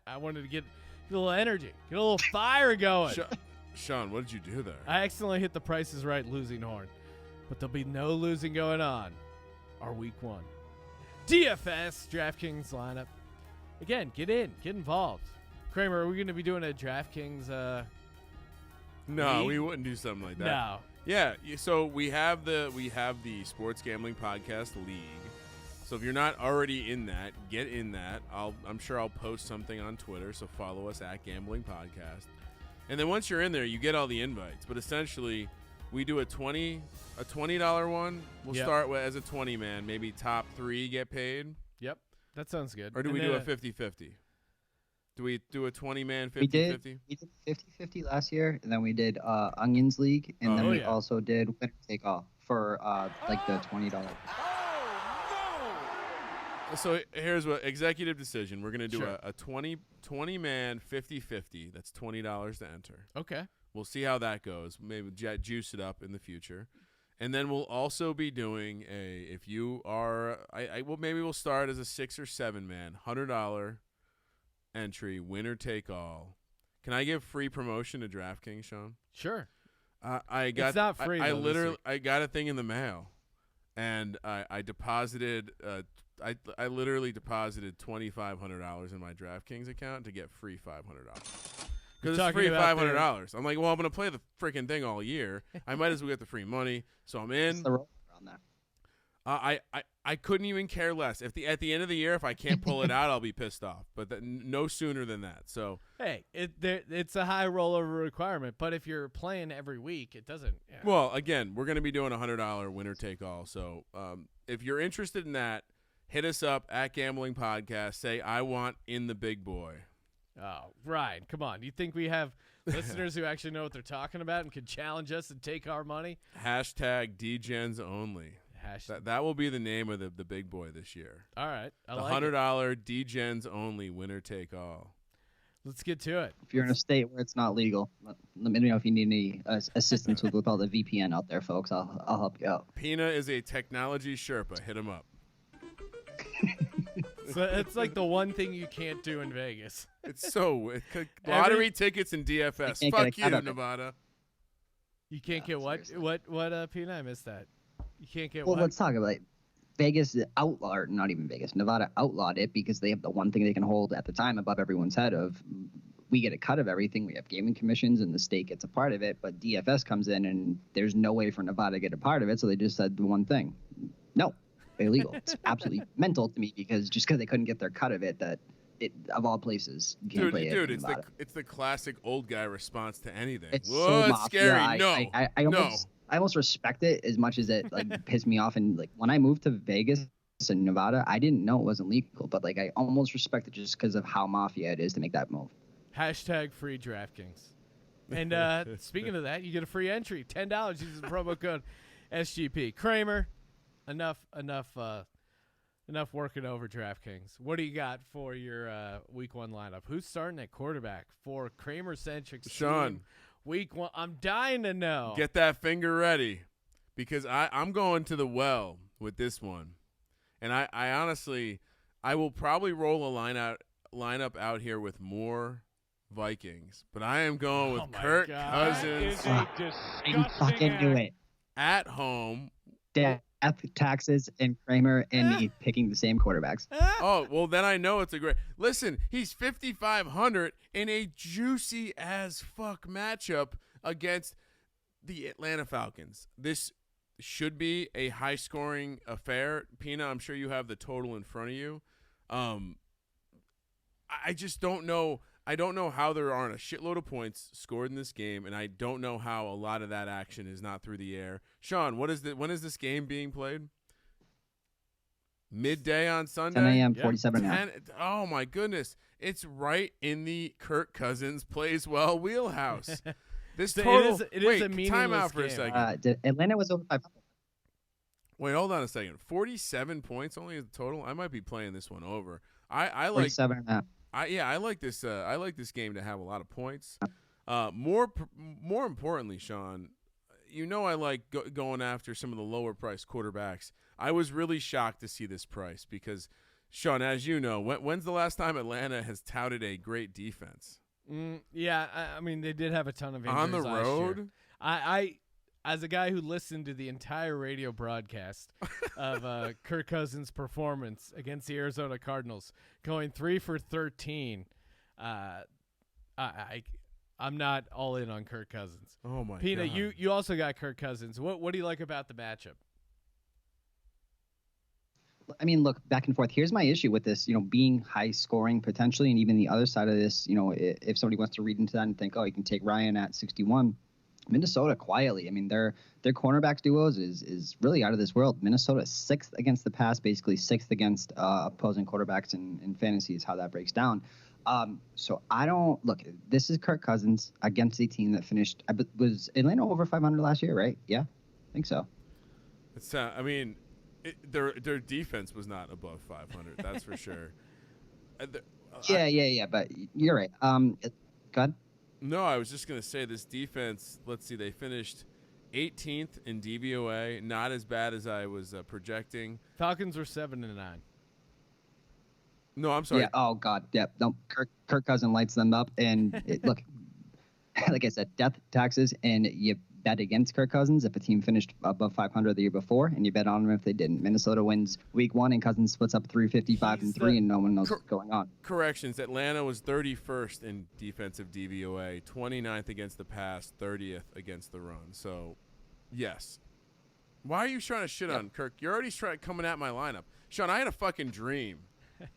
I wanted to get a little energy, get a little fire going. Sean, what did you do there? I accidentally hit the Price is Right losing horn, but there'll be no losing going on. Our Week 1 DFS DraftKings lineup. Again, get involved. Kramer, are we going to be doing a DraftKings? No, league? we wouldn't do something like that. No. Yeah, so we have the Sports Gambling Podcast League. So if you're not already in that, get in that. I'm sure I'll post something on Twitter, so follow us at Gambling Podcast. And then once you're in there, you get all the invites. But essentially, we do a $20 one. We'll start as a 20-man. Maybe top 3 get paid. Yep, that sounds good. Or do we do a 50-50? Do we do a 20-man 50-50? We did 50-50 last year, and then we did Onions League, and then we also did Winner Take All for like the $20. So here's what executive decision. We're going to do a 20-man 50-50. That's $20 to enter. Okay. We'll see how that goes. Maybe juice it up in the future. And then we'll also be doing maybe we'll start as a 6 or 7-man, $100 entry, winner take all. Can I give free promotion to DraftKings, Sean? Sure. It's not free. I got a thing in the mail, and I deposited. I literally deposited $2,500 in my DraftKings account to get free $500. Because it's free $500. I'm like, well, I'm gonna play the freaking thing all year. I might as well get the free money. So I'm in. What's the roll on that? I couldn't even care less. At the end of the year, if I can't pull it out, I'll be pissed off. But no sooner than that. So hey, it's a high rollover requirement. But if you're playing every week, it doesn't. Yeah. Well, again, we're gonna be doing $100 winner take all. So if you're interested in that, hit us up at Gambling Podcast. Say I want in the big boy. Oh, Ryan, come on. You think we have listeners who actually know what they're talking about and can challenge us and take our money? Hashtag DGens only. That will be the name of the big boy this year. All right. The $100 DGens only winner take all. Let's get to it. If you're in a state where it's not legal, let me know if you need any assistance with all the VPN out there, folks. I'll help you out. Pina is a technology Sherpa. Hit him up. So it's like the one thing you can't do in Vegas. It's so lottery tickets and DFS. Fuck you, Nevada. You can't get what? Seriously. What? Pina, I missed that. You can't get Well, what? let's talk about it. Vegas outlawed, or not even Vegas, Nevada outlawed it because they have the one thing they can hold at the time above everyone's head of we get a cut of everything. We have gaming commissions and the state gets a part of it, but DFS comes in and there's no way for Nevada to get a part of it. So they just said the one thing. No. Illegal. It's absolutely mental to me because they couldn't get their cut of it, that it of all places you can't play it. Dude, it's the classic old guy response to anything. It's Whoa, so it's mafia. scary. I almost respect it as much as it like pissed me off. And like when I moved to Vegas and Nevada, I didn't know it wasn't legal, but like I almost respect it just because of how mafia it is to make that move. Hashtag free DraftKings. And speaking of that, you get a free entry, $10 using the promo code SGP. Kramer. Enough working over DraftKings. What do you got for your Week 1 lineup? Who's starting at quarterback for Kramer-centric Sean. Week 1? I'm dying to know. Get that finger ready because I'm going to the well with this one. And I honestly, I will probably roll a lineup out here with more Vikings, but I am going with Kirk Cousins. That is a I fucking disgusting knew act. it. At home. Death, taxes, and Kramer and me picking the same quarterbacks. Oh, well, then I know it's a great. Listen, he's 5,500 in a juicy as fuck matchup against the Atlanta Falcons. This should be a high scoring affair. Pina, I'm sure you have the total in front of you. I just don't know. I don't know how there aren't a shitload of points scored in this game, and I don't know how a lot of that action is not through the air. Sean, when is this game being played? Midday on Sunday? 10 a.m. Yeah. 47 now. Oh my goodness! It's right in the Kirk Cousins plays well wheelhouse. This So total. it is a time meaningless out for a game. second. Atlanta was over 500. Wait, hold on a second. 47 points only in total. I might be playing this one over. I like 47 and a half. I like this. I like this game to have a lot of points. More importantly, Sean, I like going after some of the lower priced quarterbacks. I was really shocked to see this price because, Sean, as you know, when's the last time Atlanta has touted a great defense? Yeah, I mean they did have a ton of injuries On the last road. year. I as a guy who listened to the entire radio broadcast of Kirk Cousins' performance against the Arizona Cardinals, going 3 for 13, I'm not all in on Kirk Cousins. Oh my Pina, God. you also got Kirk Cousins. What do you like about the matchup? I mean, look, back and forth. Here's my issue with this, being high scoring potentially, and even the other side of this, if somebody wants to read into that and think, oh, you can take Ryan at 61. Minnesota quietly, I mean, their cornerbacks duos is really out of this world. Minnesota is 6th against the pass, basically 6th against opposing quarterbacks in fantasy is how that breaks down. So I don't look. This is Kirk Cousins against a team that finished. Was Atlanta over 500 last year? Right? Yeah, I think so. It's I mean, their defense was not above 500. That's for sure. Yeah. But you're right. Go ahead. No, I was just going to say this defense, let's see, they finished 18th in DVOA, not as bad as I was projecting. Falcons were 7-9. No, I'm sorry. Yeah. Oh God. Yeah. No. Kirk Cousins lights them up, and look, like I said, death taxes, and you bet against Kirk Cousins if a team finished above 500 the year before, and you bet on them if they didn't. Minnesota wins week 1, and Cousins splits up 355 and 3, and no one knows what's going on. Corrections. Atlanta was 31st in defensive DVOA, 29th against the pass, 30th against the run. So, yes. Why are you trying to shit on Kirk? You're already coming at my lineup. Sean, I had a fucking dream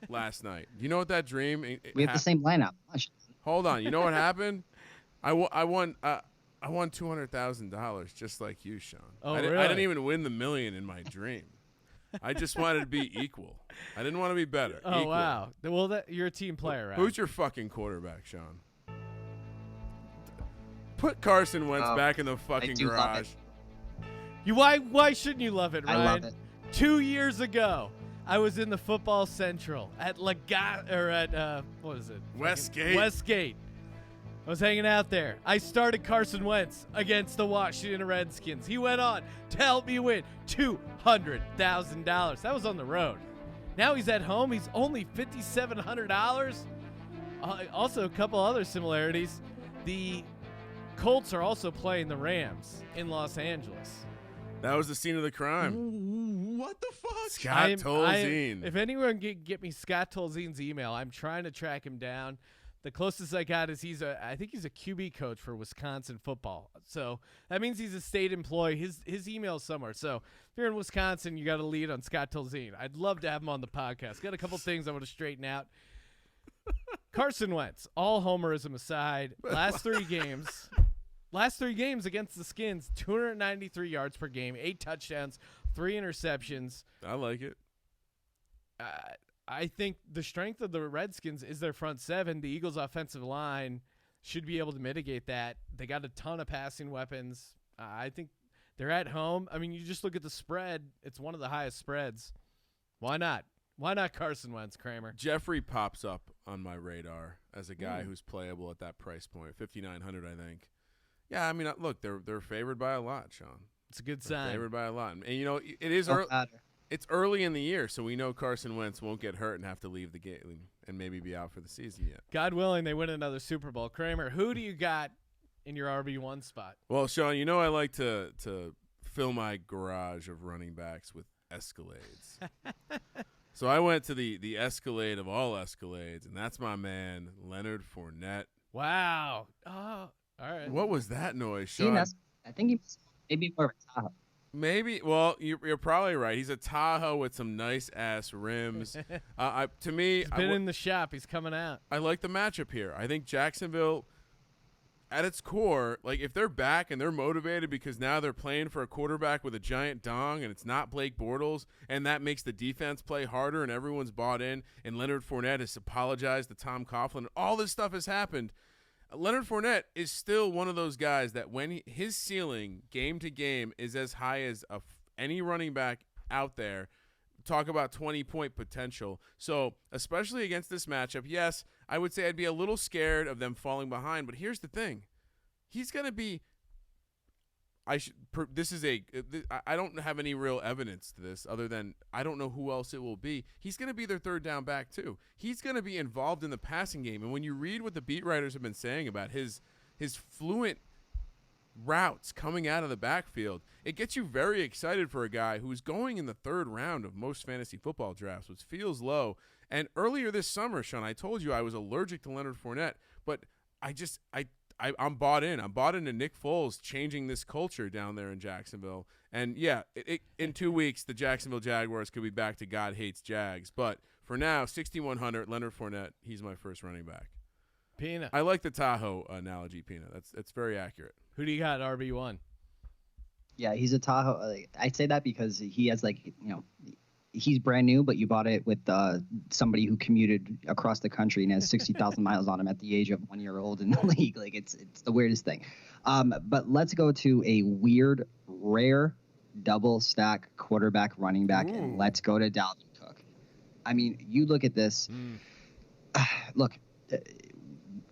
last night. You know what that dream? We have the same lineup. Hold on. You know what happened? I won $200,000 just like you, Sean. Oh, I really? didn't even win the million in my dream. I just wanted to be equal. I didn't want to be better. Oh, equal. wow. Well, you're a team player, right? Who's your fucking quarterback, Sean? Put Carson Wentz back in the fucking do love garage. it. Why shouldn't you love it, Ryan? I love it. 2 years ago, I was in the Football Central at what is it? Westgate. Westgate. I was hanging out there. I started Carson Wentz against the Washington Redskins. He went on to help me win $200,000. That was on the road. Now he's at home. He's only $5,700. Also, a couple other similarities. The Colts are also playing the Rams in Los Angeles. That was the scene of the crime. What the fuck? Scott Tolzien. If anyone can get me Scott Tolzien's email, I'm trying to track him down. The closest I got is I think he's a QB coach for Wisconsin football. So that means he's a state employee. His email's somewhere. So if you're in Wisconsin, you got a lead on Scott Tolzien. I'd love to have him on the podcast. Got a couple things I want to straighten out. Carson Wentz, all homerism aside, last three games against the Skins, 293 yards per game, 8 touchdowns, 3 interceptions. I like it. I think the strength of the Redskins is their front seven. The Eagles' offensive line should be able to mitigate that. They got a ton of passing weapons. I think they're at home. I mean, you just look at the spread. It's one of the highest spreads. Why not? Why not Carson Wentz, Kramer? Jeffrey pops up on my radar as a guy who's playable at that price point, 5,900, I think. Yeah, I mean, look, they're favored by a lot, Sean. It's a good They're sign. favored by a lot, and it is early. It's early in the year, so we know Carson Wentz won't get hurt and have to leave the game and maybe be out for the season yet. God willing, they win another Super Bowl. Kramer, who do you got in your RB1 spot? Well, Sean, I like to fill my garage of running backs with Escalades. So I went to the Escalade of all Escalades, and that's my man, Leonard Fournette. Wow. Oh, all right. What was that noise, Sean? I think he maybe more of a Tahoe. Maybe. Well, you're probably right. He's a Tahoe with some nice ass rims. To me, He's been in the shop. He's coming out. I like the matchup here. I think Jacksonville, at its core, like if they're back and they're motivated because now they're playing for a quarterback with a giant dong and it's not Blake Bortles, and that makes the defense play harder and everyone's bought in, and Leonard Fournette has apologized to Tom Coughlin, and all this stuff has happened. Leonard Fournette is still one of those guys that when his ceiling game to game is as high as any running back out there, talk about 20-point potential. So especially against this matchup, yes, I would say I'd be a little scared of them falling behind. But here's the thing. He's going to be – I don't have any real evidence to this other than I don't know who else it will be. He's going to be their third down back too. He's going to be involved in the passing game. And when you read what the beat writers have been saying about his fluent routes coming out of the backfield, it gets you very excited for a guy who's going in the third round of most fantasy football drafts, which feels low. And earlier this summer, Sean, I told you I was allergic to Leonard Fournette, but I'm bought in. I'm bought into Nick Foles changing this culture down there in Jacksonville. And, yeah, in 2 weeks, the Jacksonville Jaguars could be back to God hates Jags. But for now, 6,100, Leonard Fournette, he's my first running back. Peanut. I like the Tahoe analogy, Peanut. That's very accurate. Who do you got, RB1? Yeah, he's a Tahoe. I say that because he has he's brand new, but you bought it with somebody who commuted across the country and has 60,000 miles on him at the age of 1 year old in the league. Like it's the weirdest thing. But let's go to a weird, rare double stack quarterback running back, and let's go to Dalvin Cook. I mean, you look at this. Look,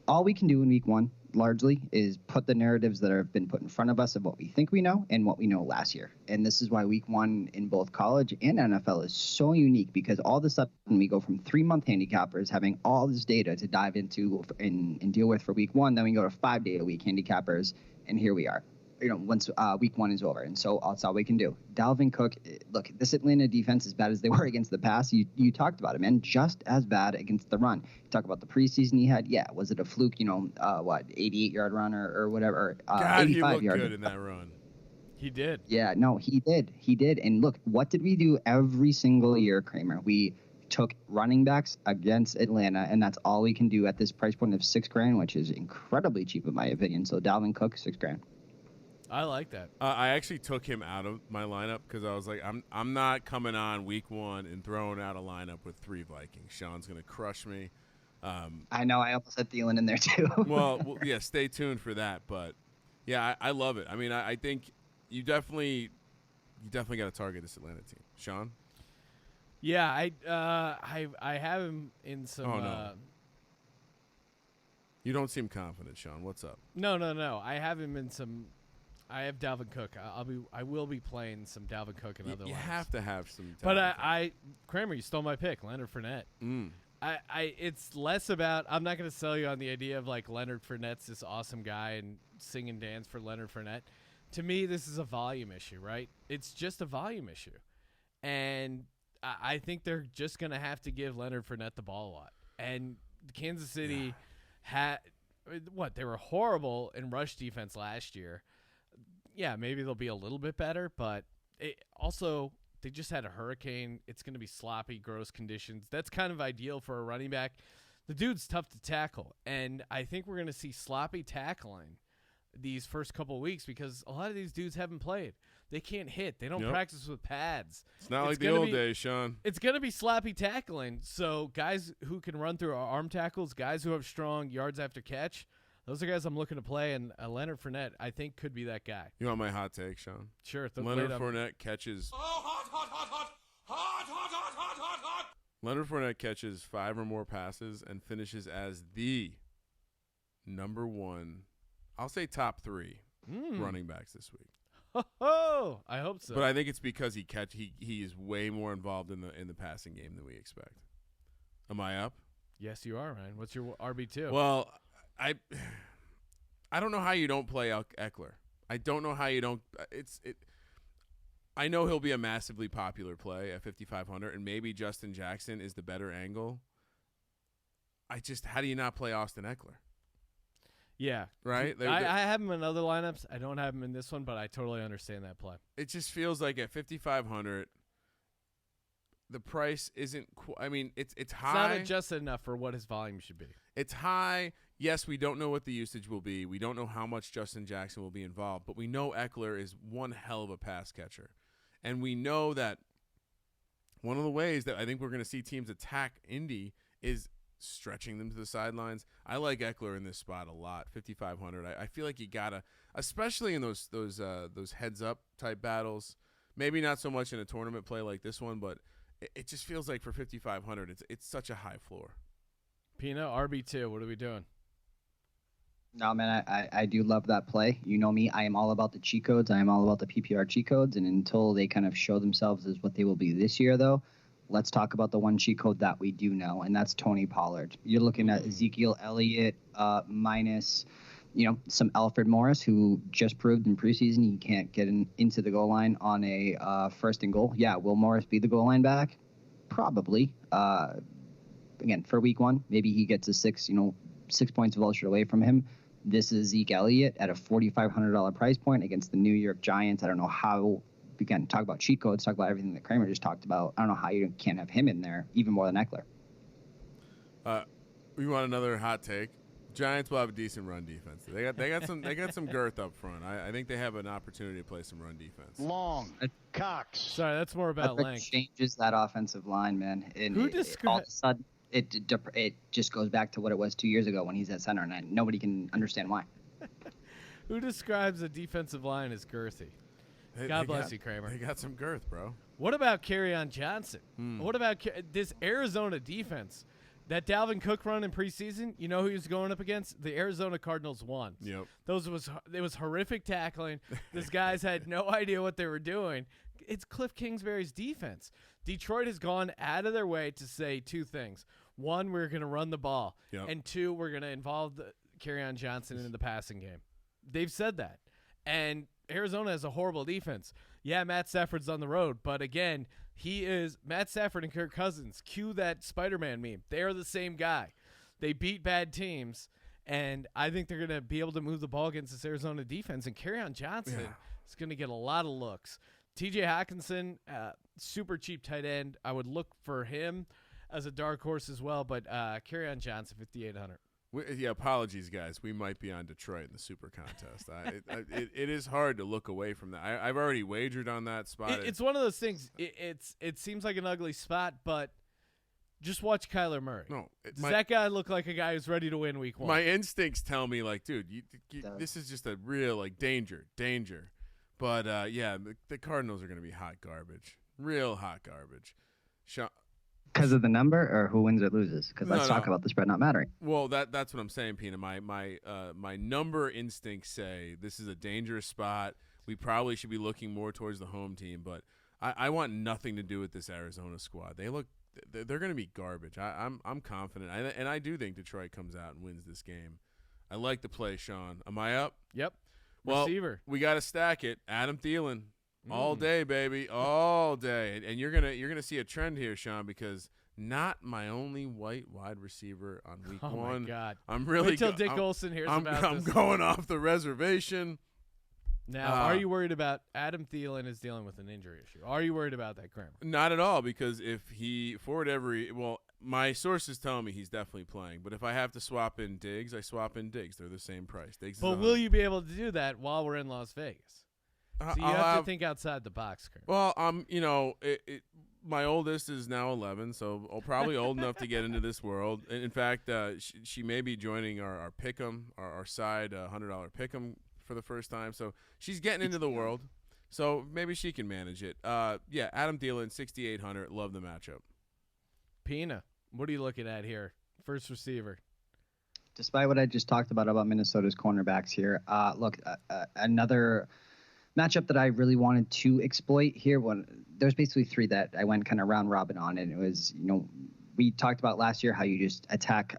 all we can do in week one largely is put the narratives that have been put in front of us of what we think we know and what we know last year. And this is why week one in both college and NFL is so unique, because all of a sudden we go from 3-month handicappers having all this data to dive into and deal with for week one. Then we go to 5-day-a-week handicappers, and here we are, once week one is over. And so that's all we can do. Dalvin Cook, look, this Atlanta defense, as bad as they were against the pass, you talked about him, and just as bad against the run. You talk about the preseason he had. Yeah, was it a fluke, 88-yard run or whatever? God, 85 he looked yard good in that run. He did. Yeah, no, he did. And look, what did we do every single year, Kramer? We took running backs against Atlanta, and that's all we can do at this price point of $6,000, which is incredibly cheap in my opinion. So Dalvin Cook, $6,000. I like that. I actually took him out of my lineup because I was like, I'm not coming on week one and throwing out a lineup with 3 Vikings. Sean's going to crush me. I know. I almost had Thielen in there too. well, yeah, stay tuned for that. But, yeah, I love it. I mean, I think you definitely got to target this Atlanta team. Sean? Yeah, I have him in some. Oh, no. You don't seem confident, Sean. What's up? No. I have him in some. I have Dalvin Cook. I will be playing some Dalvin Cook and other ones. You have to have some. But Kramer, you stole my pick, Leonard Fournette. It's less about. I'm not going to sell you on the idea of like Leonard Fournette's this awesome guy and sing and dance for Leonard Fournette. To me, this is a volume issue, right? It's just a volume issue, and I think they're just going to have to give Leonard Fournette the ball a lot. And Kansas City had what? They were horrible in rush defense last year. Yeah, maybe they'll be a little bit better, but they just had a hurricane. It's going to be sloppy, gross conditions. That's kind of ideal for a running back. The dude's tough to tackle, and I think we're going to see sloppy tackling these first couple of weeks because a lot of these dudes haven't played. They can't hit. They don't practice with pads. It's not like the old days, Sean. It's going to be sloppy tackling, so guys who can run through arm tackles, guys who have strong yards after catch, those are guys I'm looking to play, and Leonard Fournette, I think, could be that guy. You want my hot take, Sean? Sure. Leonard Fournette catches. Oh, hot. Leonard Fournette catches 5 or more passes and finishes as the number 1, I'll say top 3 running backs this week. Oh, I hope so. But I think it's because he is way more involved in the passing game than we expect. Am I up? Yes, you are, Ryan. What's your RB2? Well, I don't know how you don't play Eckler. I don't know how you don't. I know he'll be a massively popular play at 5,500, and maybe Justin Jackson is the better angle. How do you not play Austin Eckler? Yeah. Right? I have him in other lineups. I don't have him in this one, but I totally understand that play. It just feels like at 5,500, the price isn't. I mean, it's high. It's not adjusted enough for what his volume should be. It's high. Yes, we don't know what the usage will be. We don't know how much Justin Jackson will be involved, but we know Eckler is one hell of a pass catcher. And we know that one of the ways that I think we're going to see teams attack Indy is stretching them to the sidelines. I like Eckler in this spot a lot, 5,500. I feel like you got to, especially in those heads-up type battles, maybe not so much in a tournament play like this one, but it just feels like for 5,500, it's such a high floor. Pina, RB2, what are we doing? No, man, I do love that play. You know me. I am all about the cheat codes. I am all about the PPR cheat codes. And until they kind of show themselves as what they will be this year, though, let's talk about the one cheat code that we do know, and that's Tony Pollard. You're looking at Ezekiel Elliott minus, some Alfred Morris, who just proved in preseason he can't get into the goal line on a first and goal. Yeah, will Morris be the goal line back? Probably. Again, for week one, maybe he gets a 6 points vultured away from him. This is Zeke Elliott at a $4,500 price point against the New York Giants. I don't know how, again, talk about cheat codes, talk about everything that Kramer just talked about. I don't know how you can't have him in there, even more than Eckler. We want another hot take. Giants will have a decent run defense. They got some girth up front. I think they have an opportunity to play some run defense. Long. Cox. Sorry, that's more about length. Changes that offensive line, man. And all of a sudden, it just goes back to what it was 2 years ago when he's at center, and nobody can understand why. Who describes a defensive line as girthy? God bless you, Kramer. They got some girth, bro. What about Kerryon Johnson? What about this Arizona defense? That Dalvin Cook run in preseason, you know who he was going up against? The Arizona Cardinals won. Yep. It was horrific tackling. These guys had no idea what they were doing. It's Cliff Kingsbury's defense. Detroit has gone out of their way to say two things. One, we're going to run the ball. Yep. And two, we're going to involve Kerryon Johnson in the passing game. They've said that. And Arizona has a horrible defense. Yeah, Matt Stafford's on the road, but again, he is Matt Stafford and Kirk Cousins. Cue that Spider-Man meme. They are the same guy. They beat bad teams, and I think they're going to be able to move the ball against this Arizona defense. And Kerryon Johnson is going to get a lot of looks. T.J. Hawkinson, super cheap tight end. I would look for him as a dark horse as well, but Kerryon Johnson, 5,800. Apologies, guys. We might be on Detroit in the Super Contest. It is hard to look away from that. I've already wagered on that spot. It's one of those things. It seems like an ugly spot, but just watch Kyler Murray. No, does that guy look like a guy who's ready to win week one? My instincts tell me, like, dude, this is just a real, like, danger. But, the Cardinals are going to be hot garbage. Real hot garbage. Because of the number, or who wins or loses? Because let's talk about the spread not mattering. Well, that's what I'm saying, Pina. My number instincts say this is a dangerous spot. We probably should be looking more towards the home team, but I want nothing to do with this Arizona squad. They're going to be garbage. I'm confident, and I do think Detroit comes out and wins this game. I like the play, Sean. Am I up? Yep. Well, receiver. We got to stack it. Adam Thielen. All day, baby, all day, and you're gonna see a trend here, Sean, because not my only white wide receiver on week one. Oh my God! I'm really wait till Dick Olson hears about this. I'm going off the reservation. Now, are you worried about Adam Thielen is dealing with an injury issue? Are you worried about that, Kramer? Not at all, because if he my sources tell me he's definitely playing, but if I have to swap in Diggs, I swap in Diggs. They're the same price. Diggs. But will you be able to do that while we're in Las Vegas? So you have to think outside the box, Kramer. Well, my oldest is now 11, so probably old enough to get into this world. In fact, she may be joining our Pick'em, our side $100 Pick'em for the first time. So she's getting into the world. So maybe she can manage it. Adam Thielen, 6,800. Love the matchup. Pina, what are you looking at here? First receiver. Despite what I just talked about Minnesota's cornerbacks here, another matchup that I really wanted to exploit here. There's basically three that I went kind of round robin on, and it was, we talked about last year how you just attack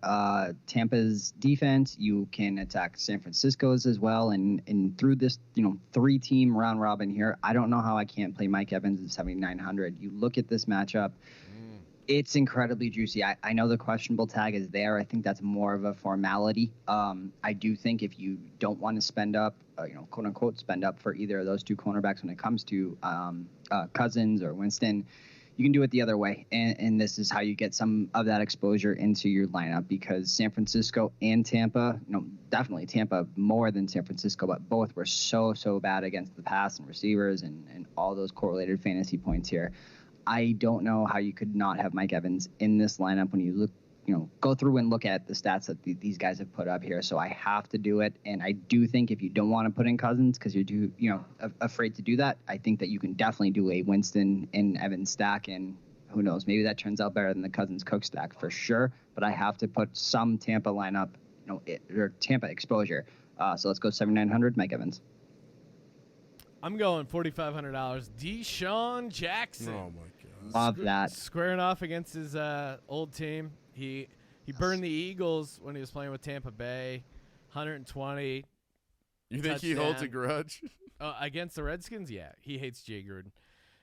Tampa's defense. You can attack San Francisco's as well, and through this, 3-team round robin here, I don't know how I can't play Mike Evans at 7,900. You look at this matchup. It's incredibly juicy. I know the questionable tag is there. I think that's more of a formality. I do think if you don't want to spend up, quote unquote, spend up for either of those two cornerbacks when it comes to Cousins or Winston, you can do it the other way. And this is how you get some of that exposure into your lineup, because San Francisco and Tampa, definitely Tampa more than San Francisco, but both were so bad against the pass and receivers and all those correlated fantasy points here. I don't know how you could not have Mike Evans in this lineup when you look, go through and look at the stats that these guys have put up here. So I have to do it. And I do think if you don't want to put in Cousins because you're afraid to do that, I think that you can definitely do a Winston and Evans stack. And who knows, maybe that turns out better than the Cousins Cook stack for sure. But I have to put some Tampa lineup, or Tampa exposure. So let's go 7,900, Mike Evans. I'm going $4,500. Deshaun Jackson. Oh my God. Love that. Squaring off against his old team. He burned the Eagles when he was playing with Tampa Bay. 120. You think he holds a grudge? Against the Redskins? Yeah. He hates Jay Gruden.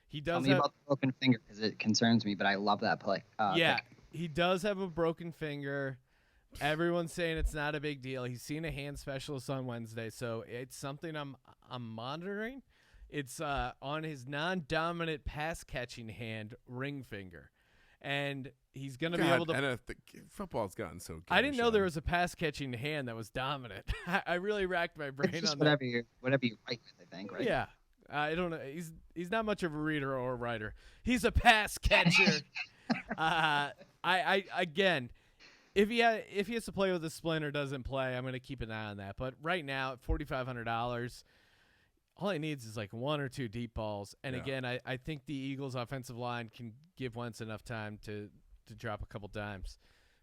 He does Tell me about the broken finger because it concerns me, but I love that play. Yeah. He does have a broken finger. Everyone's saying it's not a big deal. He's seen a hand specialist on Wednesday, so it's something I'm monitoring. It's on his non-dominant pass-catching hand, ring finger. And he's going to be able to – football's gotten so good. I didn't know there was a pass-catching hand that was dominant. I really racked my brain on whatever you write with, I think, right? Yeah. I don't know. He's not much of a reader or a writer. He's a pass catcher. Again, if he has to play with a splint or doesn't play, I'm going to keep an eye on that. But right now, at $4,500, all he needs is like one or two deep balls. And again, I think the Eagles' offensive line can give Wentz enough time to drop a couple dimes.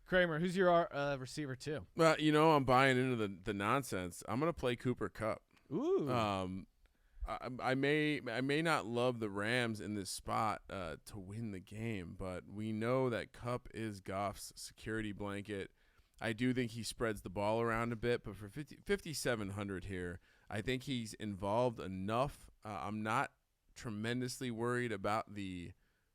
Kramer, who's your receiver too? Well, I'm buying into the nonsense. I'm going to play Cooper Kupp. Ooh. I may not love the Rams in this spot to win the game, but we know that Kupp is Goff's security blanket. I do think he spreads the ball around a bit, but for 5,700 here, I think he's involved enough. I'm not tremendously worried about the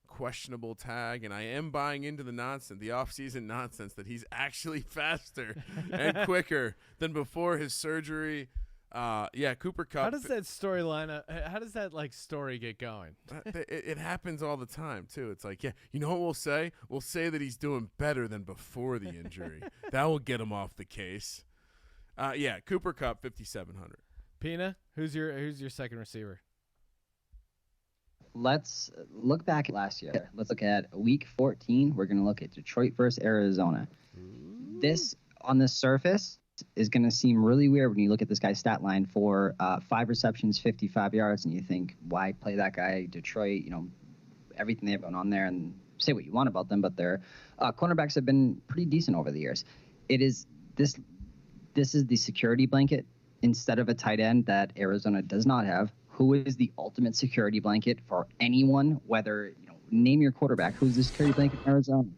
questionable tag, and I am buying into the nonsense, the off-season nonsense, that he's actually faster and quicker than before his surgery. Cooper Kupp. How does that storyline? How does that story get going? It happens all the time too. It's like, you know what we'll say? We'll say that he's doing better than before the injury. That will get him off the case. Cooper Kupp, 5,700. Pina, who's your second receiver? Let's look back at last year. Let's look at week 14. We're going to look at Detroit versus Arizona. Ooh. This, on the surface, is going to seem really weird when you look at this guy's stat line for 5 receptions, 55 yards, and you think, why play that guy? Detroit, everything they have going on there, and say what you want about them, but their cornerbacks have been pretty decent over the years. This is the security blanket instead of a tight end that Arizona does not have. Who is the ultimate security blanket for anyone, whether, name your quarterback. Who's the security blanket in Arizona?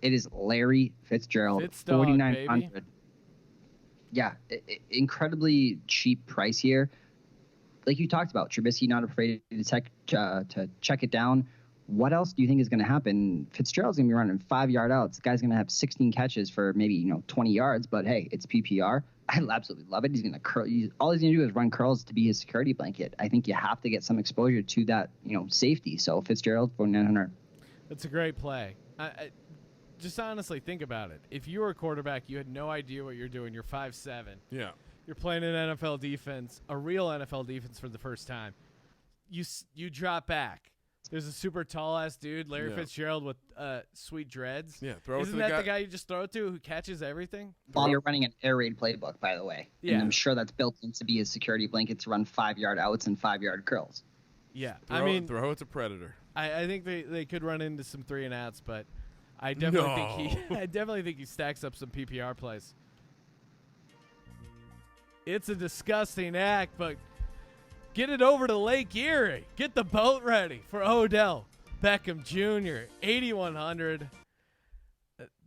It is Larry Fitzgerald, 4,900. Yeah, incredibly cheap price here. Like you talked about, Trubisky not afraid to check it down. What else do you think is going to happen? Fitzgerald's going to be running 5-yard outs. The guy's going to have 16 catches for maybe 20 yards, but hey, it's PPR. I absolutely love it. He's going to curl. All he's going to do is run curls to be his security blanket. I think you have to get some exposure to that, safety. So Fitzgerald, 4,900. That's a great play. I just honestly think about it. If you were a quarterback, you had no idea what you're doing. You're 5'7". Yeah. You're playing an NFL defense, a real NFL defense for the first time. You drop back. There's a super tall ass dude, Larry Fitzgerald, with sweet dreads. Yeah, Isn't that the guy you just throw it to who catches everything? While you're running an air raid playbook, by the way. Yeah. And I'm sure that's built in to be his security blanket to run 5-yard outs and 5-yard curls. Yeah. Throw it to Predator. I think they could run into some 3-and-outs, but I definitely think he stacks up some PPR plays. It's a disgusting act, but get it over to Lake Erie. Get the boat ready for Odell Beckham Jr. 8,100.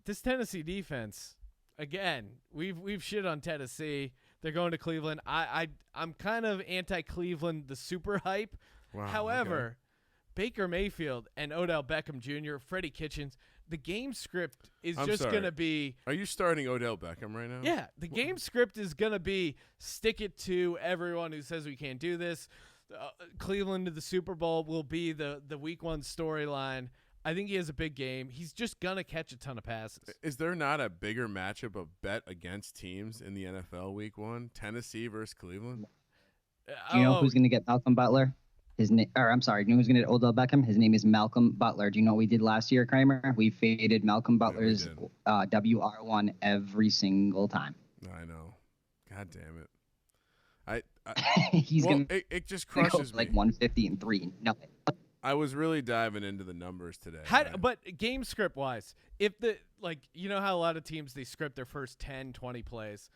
This Tennessee defense, again, we've shit on Tennessee. They're going to Cleveland. I'm kind of anti-Cleveland, the super hype. Wow, However, Baker Mayfield and Odell Beckham Jr., Freddie Kitchens, the game script is I'm just sorry. going to be. Are you starting Odell Beckham right now? Yeah, the game script is going to be stick it to everyone who says we can't do this. Cleveland to the Super Bowl will be the week 1 storyline. I think he has a big game. He's just going to catch a ton of passes. Is there not a bigger matchup of bet against teams in the NFL week 1? Tennessee versus Cleveland? Do you know who's going to get Malcolm Butler? Do you know who's going to get Odell Beckham? His name is Malcolm Butler. Do you know what we did last year, Kramer? We faded Malcolm Butler's WR1 every single time. I know. God damn it. He's going to it just crushes me. like 150 and 3. No. I was really diving into the numbers today. But game script wise, if you know how a lot of teams, they script their first 10, 20 plays.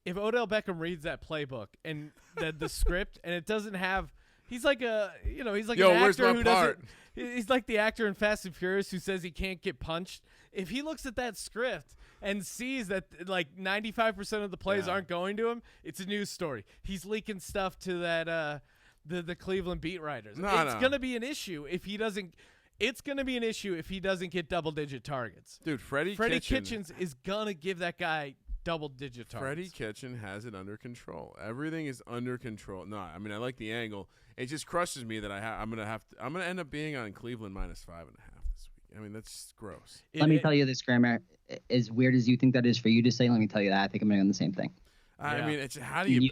If Odell Beckham reads that playbook and the script and it doesn't have, he's like an actor who doesn't. He's like the actor in Fast and Furious who says he can't get punched. If he looks at that script and sees that like 95% of the plays aren't going to him, it's a news story. He's leaking stuff to that the Cleveland beat writers. It's going to be an issue if he doesn't. It's going to be an issue if he doesn't get double-digit targets. Dude, Freddie Kitchens is going to give that guy double-digit targets. Freddie Kitchen has it under control. Everything is under control. No, I mean I like the angle. It just crushes me that I'm gonna end up being on Cleveland -5.5 this week. I mean that's just gross. Let me tell you this, Kramer. As weird as you think that is for you to say, let me tell you that I think I'm doing the same thing. I mean, it's how do you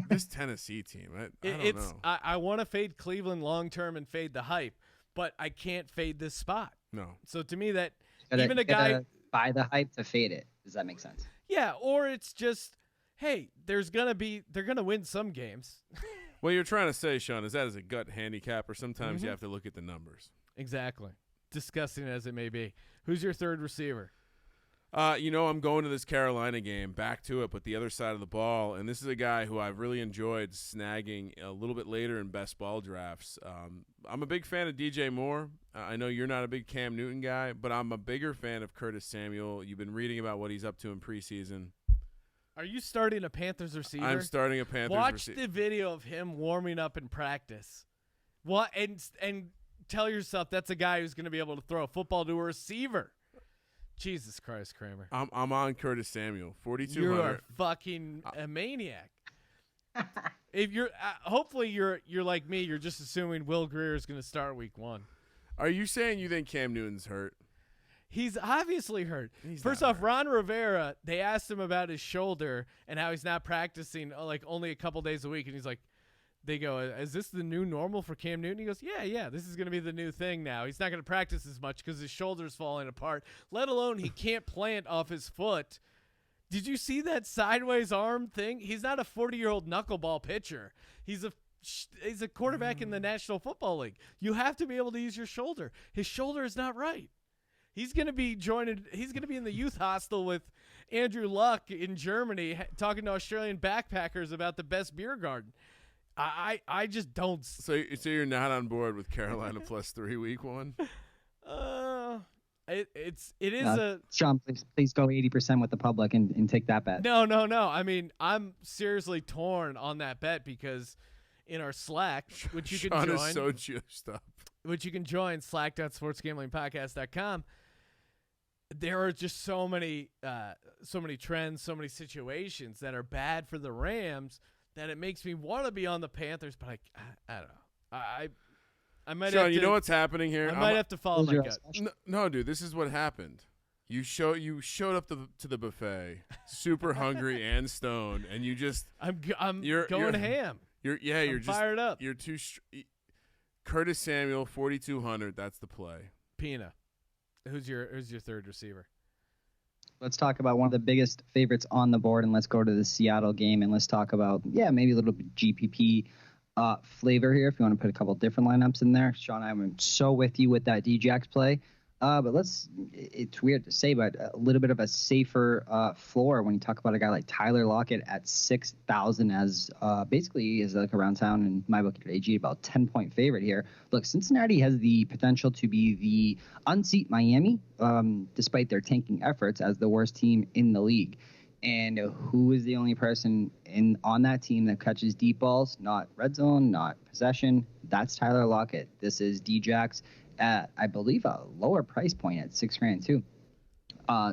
this Tennessee team? I don't know. I want to fade Cleveland long term and fade the hype, but I can't fade this spot. No. So to me, that even a guy buy the hype to fade it. Does that make sense? Yeah, or it's just, hey, they're gonna win some games. What you're trying to say, Sean, is that as a gut handicapper, sometimes you have to look at the numbers. Exactly. Disgusting as it may be. Who's your third receiver? I'm going to this Carolina game, back to it, but the other side of the ball, and this is a guy who I've really enjoyed snagging a little bit later in best ball drafts. I'm a big fan of DJ Moore. I know you're not a big Cam Newton guy, but I'm a bigger fan of Curtis Samuel. You've been reading about what he's up to in preseason. Are you starting a Panthers receiver? I'm starting a Panthers receiver. Watch the video of him warming up in practice. And tell yourself that's a guy who's going to be able to throw a football to a receiver. Jesus Christ, Kramer. I'm on Curtis Samuel, 4,200. You are fucking a maniac. If you're, hopefully you're like me. You're just assuming Will Grier is going to start week 1. Are you saying you think Cam Newton's hurt? He's obviously hurt. First not off, hurt. Ron Rivera, they asked him about his shoulder and how he's not practicing like only a couple days a week, and he's like, they go, is this the new normal for Cam Newton? He goes, yeah, this is going to be the new thing now. He's not going to practice as much because his shoulder's falling apart, let alone he can't plant off his foot. Did you see that sideways arm thing? He's not a 40-year-old knuckleball pitcher. He's a quarterback in the National Football League. You have to be able to use your shoulder. His shoulder is not right. He's going to be in the youth hostel with Andrew Luck in Germany talking to Australian backpackers about the best beer garden. I just don't. So you're not on board with Carolina +3 week 1? It is Sean, please go 80% with the public and take that bet. No. I mean, I'm seriously torn on that bet because in our Slack, which you can Sean join, is so juiced up. which you can join, slack.sportsgamblingpodcast.com. There are just so many trends, so many situations that are bad for the Rams that it makes me want to be on the Panthers, but I don't know. I might Sean, have to, you know what's happening here? I might have to follow my gut. No, dude, this is what happened. You showed up to the buffet, super hungry and stoned, and you just I'm going ham. You're fired up. You're too. Curtis Samuel, 4,200. That's the play. Pina, who's your third receiver? Let's talk about one of the biggest favorites on the board, and let's go to the Seattle game, and let's talk about, maybe a little bit GPP flavor here if you want to put a couple different lineups in there. Sean, I'm so with you with that Djax play. But it's weird to say, but a little bit of a safer floor when you talk about a guy like Tyler Lockett at 6,000 as basically is like around town in my book at AG, about 10-point favorite here. Look, Cincinnati has the potential to be the unseat Miami, despite their tanking efforts as the worst team in the league. And who is the only person on that team that catches deep balls? Not red zone, not possession. That's Tyler Lockett. This is Djax. at, I believe, a lower price point at $6,000 too.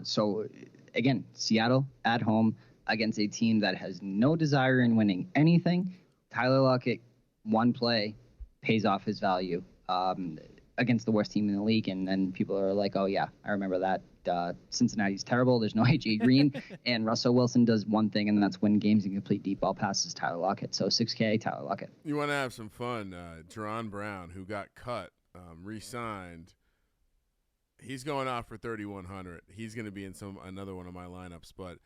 So again, Seattle at home against a team that has no desire in winning anything. Tyler Lockett, one play, pays off his value against the worst team in the league, and then people are like, "Oh yeah, I remember that. Cincinnati's terrible. There's no AJ Green, and Russell Wilson does one thing, and that's win games and complete deep ball passes." Tyler Lockett. So $6,000, Tyler Lockett. You want to have some fun? Jerron Brown, who got cut, re-signed. He's going off for 3,100. He's going to be in another one of my lineups, but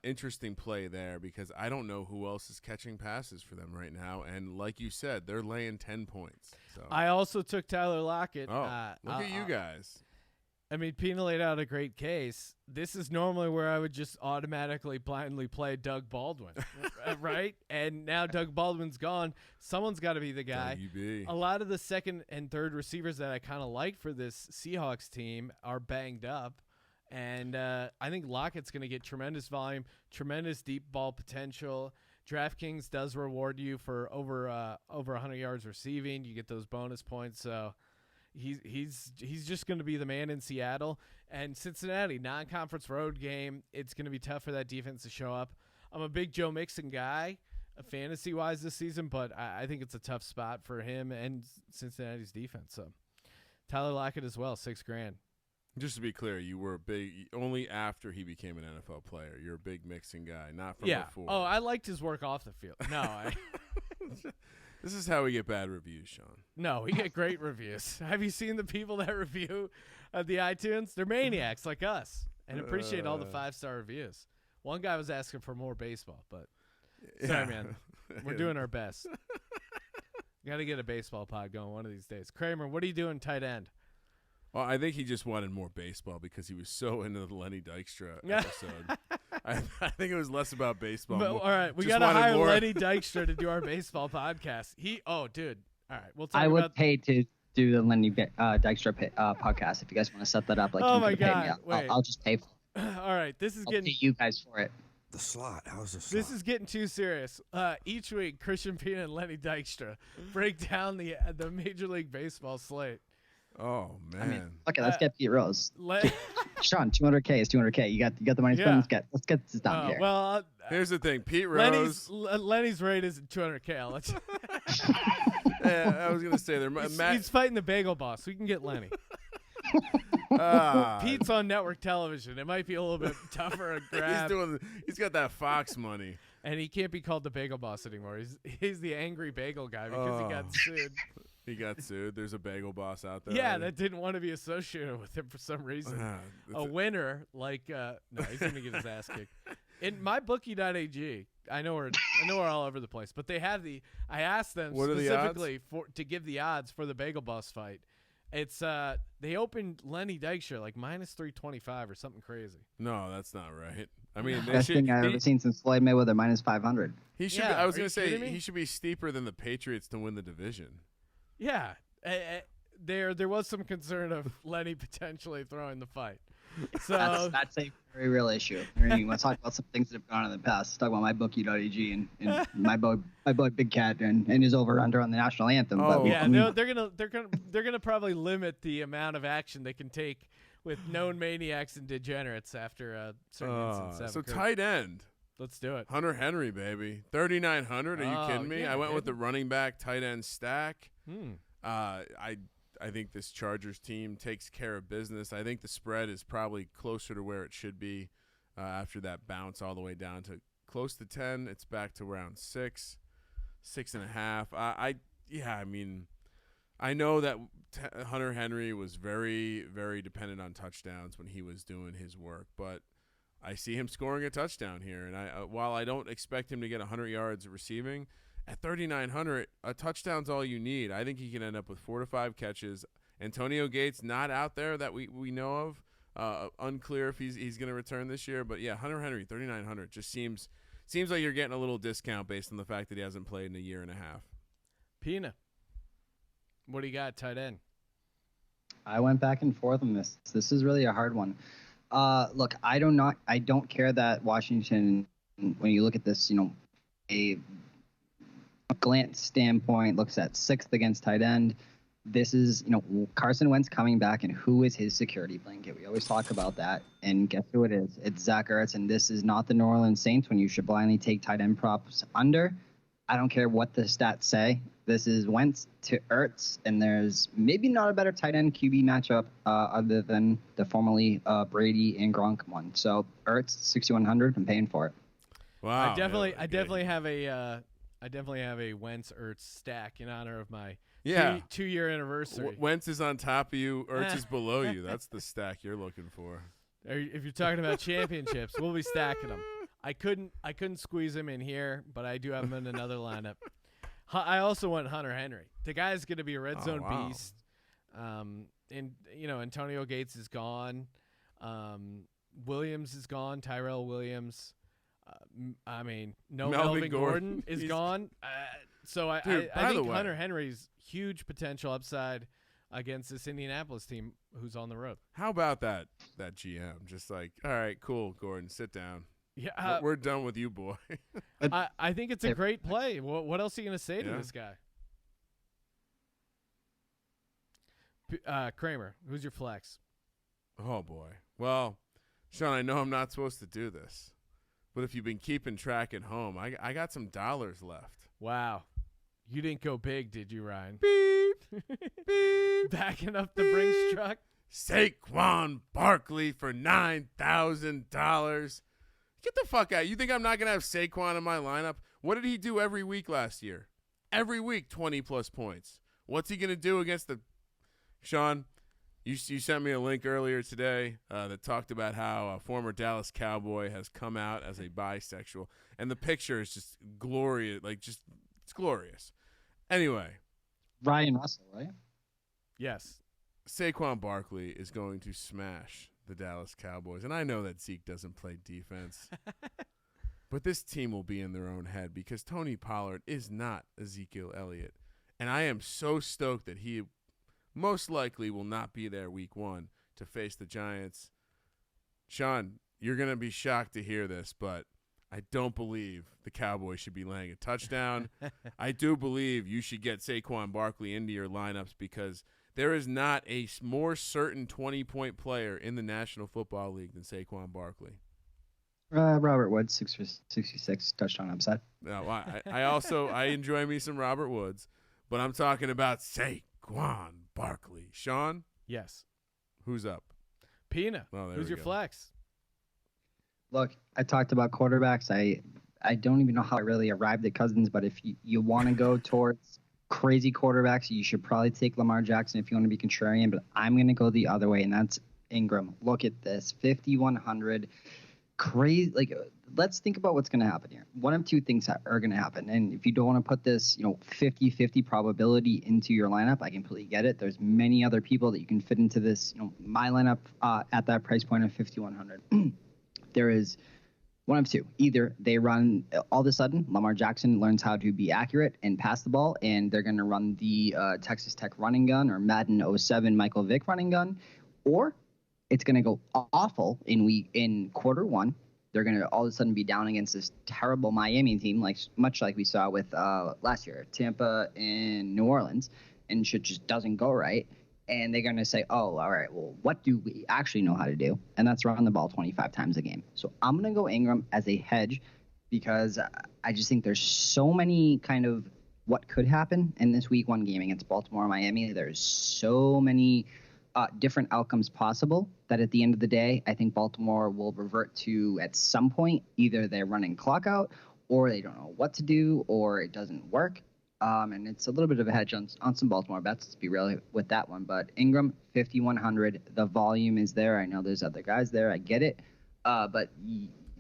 interesting play there because I don't know who else is catching passes for them right now, and like you said, they're laying 10 points. So I also took Tyler Lockett. look at you guys. I mean, Pina laid out a great case. This is normally where I would just automatically blindly play Doug Baldwin, right? And now Doug Baldwin's gone. Someone's got to be the guy. A lot of the second and third receivers that I kind of like for this Seahawks team are banged up. And I think Lockett's going to get tremendous volume, tremendous deep ball potential. DraftKings does reward you for over 100 yards receiving. You get those bonus points. So he's just going to be the man in Seattle. And Cincinnati, non-conference road game. It's going to be tough for that defense to show up. I'm a big Joe Mixon guy, fantasy-wise this season, but I think it's a tough spot for him and Cincinnati's defense. So Tyler Lockett as well, $6,000. Just to be clear, you were big only after he became an NFL player. You're a big Mixon guy, not from before. Oh, I liked his work off the field. No, This is how we get bad reviews, Sean. No, we get great reviews. Have you seen the people that review the iTunes? They're maniacs like us and appreciate all the 5-star reviews. One guy was asking for more baseball, but sorry, man. We're doing our best. Got to get a baseball pod going one of these days. Kramer, what are you doing tight end? Well, I think he just wanted more baseball because he was so into the Lenny Dykstra episode. I think it was less about baseball. But, all right, we got to hire Lenny Dykstra to do our baseball podcast. Dude. All right, we'll talk. I would pay to do the Lenny Dykstra podcast if you guys want to set that up. Like, oh my God, I'll just pay for it. All right, this is I'll pay you guys for it. The slot. How's the slot? This is getting too serious. Each week, Christian Pina and Lenny Dykstra break down the Major League Baseball slate. Oh man! I mean, okay, let's get Pete Rose. Sean, $200K is $200K. You got the money spent. Let's get this done here. Well, here's the thing, Pete Rose. Lenny's rate is $200K. I'll let you. I was gonna say he's fighting the Bagel Boss. We can get Lenny. Pete's on network television. It might be a little bit tougher to grab. He's got that Fox money, and he can't be called the Bagel Boss anymore. He's the angry bagel guy because he got sued. He got sued. There's a Bagel Boss out there. Yeah, that didn't want to be associated with him for some reason. A winner, like, no, he's going to get his ass kicked. In mybookie.ag, I know we're all over the place, but they have I asked them specifically to give the odds for the Bagel Boss fight. It's they opened Lenny Dykstra like -325 or something crazy. No, that's not right. I mean, best thing I've ever seen since Floyd Mayweather -500. He should. I was going to say he should be steeper than the Patriots to win the division. Yeah, there was some concern of Lenny potentially throwing the fight. So that's a very real issue. You want to talk about some things that have gone in the past? Let's talk about mybookie.ag and my boy Big Cat and his over/under on the national anthem. Oh yeah, they're gonna probably limit the amount of action they can take with known maniacs and degenerates after certain incidents. So tight end. Let's do it. Hunter Henry, baby. 3,900. Are you kidding me? I went with the running back tight end stack. I think this Chargers team takes care of business. I think the spread is probably closer to where it should be after that bounce all the way down to close to 10. It's back to around 6, 6.5. I mean, I know that Hunter Henry was very, very dependent on touchdowns when he was doing his work, but I see him scoring a touchdown here. And while I don't expect him to get 100 yards receiving, at 3,900, a touchdown's all you need. I think he can end up with 4 to 5 catches. Antonio Gates not out there that we know of. Unclear if he's going to return this year. But, yeah, Hunter Henry, 3,900, just seems like you're getting a little discount based on the fact that he hasn't played in a year and a half. Pina, what do you got, tight end? I went back and forth on this. This is really a hard one. Look, I don't care that Washington, when you look at this, a glance standpoint, looks at 6th against tight end. this is, Carson Wentz coming back, and who is his security blanket? We always talk about that, and guess who it is? It's Zach Ertz, and this is not the New Orleans Saints when you should blindly take tight end props under. I don't care what the stats say. This is Wentz to Ertz, and there's maybe not a better tight end QB matchup other than the formerly Brady and Gronk one. So Ertz 6,100. I'm paying for it. Wow. I definitely have a Wentz Ertz stack in honor of my 2-year anniversary. Wentz is on top of you. Ertz is below you. That's the stack you're looking for. If you're talking about championships, we'll be stacking them. I couldn't squeeze him in here, but I do have him in another lineup. I also want Hunter Henry. The guy's going to be a red zone beast. And Antonio Gates is gone. Williams is gone. Tyrell Williams. Melvin Gordon is gone. So I think Hunter Henry's huge potential upside against this Indianapolis team who's on the road. How about that GM? Just like, all right, cool, Gordon, sit down. Yeah, we're done with you, boy. I think it's a great play. What else are you going to say to this guy? Kramer, who's your flex? Oh, boy. Well, Sean, I know I'm not supposed to do this, but if you've been keeping track at home, I got some dollars left. Wow. You didn't go big, did you, Ryan? Beep. Beep. Backing up the Brinks truck? Saquon Barkley for $9,000. Get the fuck out. You think I'm not going to have Saquon in my lineup? What did he do every week last year? Every week, 20-plus points. What's he going to do against the – Sean, you sent me a link earlier today that talked about how a former Dallas Cowboy has come out as a bisexual. And the picture is just glorious. It's glorious. Anyway. Ryan Russell, right? Yes. Saquon Barkley is going to smash the Dallas Cowboys. And I know that Zeke doesn't play defense. But this team will be in their own head because Tony Pollard is not Ezekiel Elliott. And I am so stoked that he most likely will not be there week 1 to face the Giants. Sean, you're going to be shocked to hear this, but I don't believe the Cowboys should be laying a touchdown. I do believe you should get Saquon Barkley into your lineups because there is not a more certain 20-point player in the National Football League than Saquon Barkley. Robert Woods, 66 touchdown upside. No, I enjoy me some Robert Woods, but I'm talking about Saquon Barkley. Sean? Yes. Who's up? Pina. Oh, who's your flex? Look, I talked about quarterbacks. I don't even know how I really arrived at Cousins, but if you want to go towards crazy quarterbacks, you should probably take Lamar Jackson if you want to be contrarian, but I'm going to go the other way, and that's Ingram. Look at this, 5,100. Crazy. Let's think about what's going to happen here. One of two things are going to happen, and if you don't want to put this 50-50 probability into your lineup, I completely get it. There's many other people that you can fit into this my lineup at that price point of 5,100. There is one of two. Either they run all of a sudden, Lamar Jackson learns how to be accurate and pass the ball, and they're going to run the Texas Tech running gun or Madden 07 Michael Vick running gun, or it's going to go awful in quarter 1. They're going to all of a sudden be down against this terrible Miami team, much like we saw with last year, Tampa and New Orleans, and shit just doesn't go right. And they're going to say, oh, all right, well, what do we actually know how to do? And that's run the ball 25 times a game. So I'm going to go Ingram as a hedge because I just think there's so many kind of what could happen in this week 1 game against Baltimore and Miami. There's so many different outcomes possible that at the end of the day, I think Baltimore will revert to at some point, either they're running clock out or they don't know what to do or it doesn't work. And it's a little bit of a hedge on some Baltimore bets, to be real with that one. But Ingram, 5,100. The volume is there. I know there's other guys there. I get it. But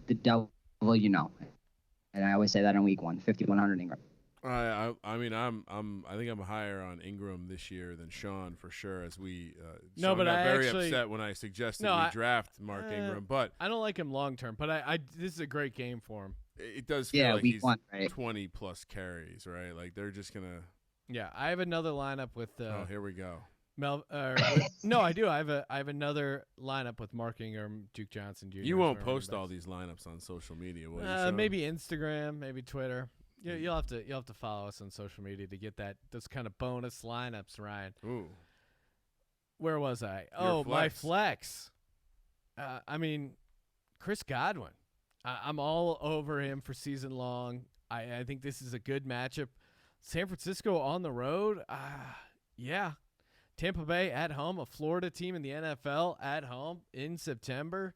the devil, and I always say that in week 1, 5,100 Ingram. I think I'm higher on Ingram this year than Sean for sure. As we Sean got very upset when I suggested we draft Mark Ingram, but I don't like him long term. But this is a great game for him. It does feel like he's 1, right? 20 plus carries, right? Like they're just gonna. Yeah, I have another lineup with. Oh, here we go. No, I do. I have another lineup with Mark Ingram, Duke Johnson Jr. You won't post all these lineups on social media, will you? Maybe Instagram, maybe Twitter. Yeah, you'll have to follow us on social media to get those kind of bonus lineups, Ryan. Ooh. Where was I? Your My flex. flex. I mean, Chris Godwin. I'm all over him for season long. I think this is a good matchup. San Francisco on the road. Yeah. Tampa Bay at home, a Florida team in the NFL at home in September.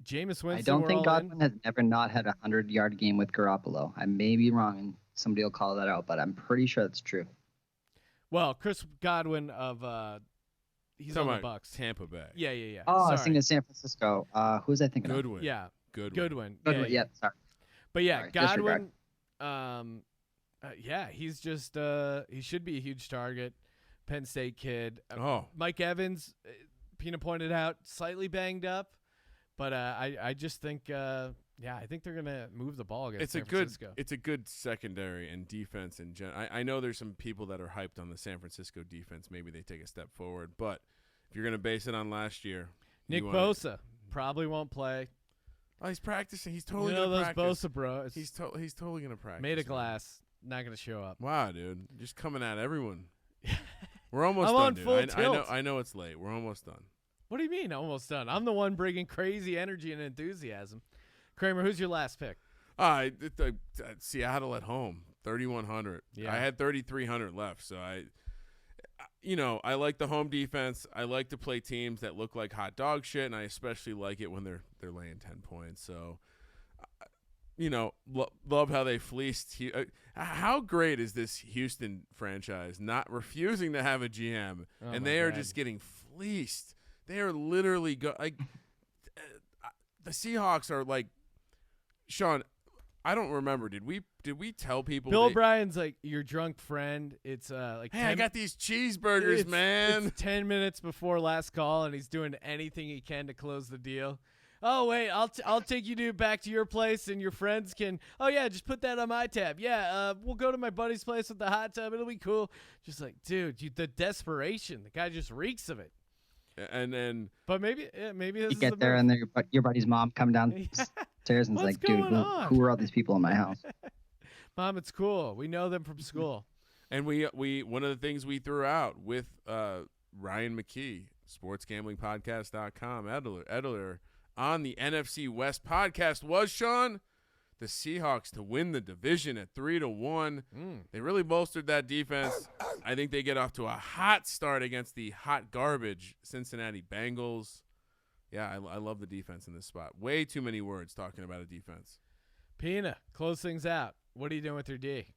Jameis Winston. I don't think all in. Godwin has ever not had a 100-yard game with Garoppolo. I may be wrong, and somebody will call that out, but I'm pretty sure that's true. Well, Chris Godwin of he's on the Bucks. Tampa Bay. Yeah. Oh, I was Sorry. thinking San Francisco. Who was I thinking of? Goodwin. Yeah. Goodwin. Goodwin. Yeah, sorry. But yeah, Sorry, Godwin. He's just he should be a huge target. Penn State kid. Mike Evans, Pina pointed out, slightly banged up, but I just think I think they're gonna move the ball against San Francisco. It's a good secondary and defense in general. I know there's some people that are hyped on the San Francisco defense. Maybe they take a step forward, but if you're gonna base it on last year, Nick Bosa probably won't play. Oh, he's practicing. He's totally those gonna practice. Bosa bros. He's totally gonna practice. Made of glass, not gonna show up. Wow, dude, just coming at everyone. We're almost I'm done, on dude. full tilt. I know it's late. We're almost done. What do you mean almost done? I'm the one bringing crazy energy and enthusiasm. Kramer, who's your last pick? Seattle at home, 3,100. Yeah. I had 3,300 left, so I like the home defense. I like to play teams that look like hot dog shit, and I especially like it when they're laying 10 points. So, love how they fleeced. How great is this Houston franchise not refusing to have a GM, and they are just getting fleeced. They are literally the Seahawks are like, Sean, I don't remember. Did we tell people? Bill O'Brien's like your drunk friend. It's like, hey, I got these cheeseburgers, man. It's 10 minutes before last call, and he's doing anything he can to close the deal. Oh wait, I'll take you back to your place, and your friends can. Oh yeah, just put that on my tab. Yeah, we'll go to my buddy's place with the hot tub. It'll be cool. Just like, dude, the desperation. The guy just reeks of it. And then, but maybe this you is get there, and then your buddy's mom come downstairs and is like, dude, who are all these people in my house? Mom, it's cool. We know them from school. And we one of the things we threw out with Ryan McKee, sportsgamblingpodcast.com editor on the NFC West podcast was, Sean, the Seahawks to win the division at 3-1. They really bolstered that defense. I think they get off to a hot start against the hot garbage Cincinnati Bengals. Yeah, I love the defense in this spot. Way too many words talking about a defense. Pina, close things out. What are you doing with your D?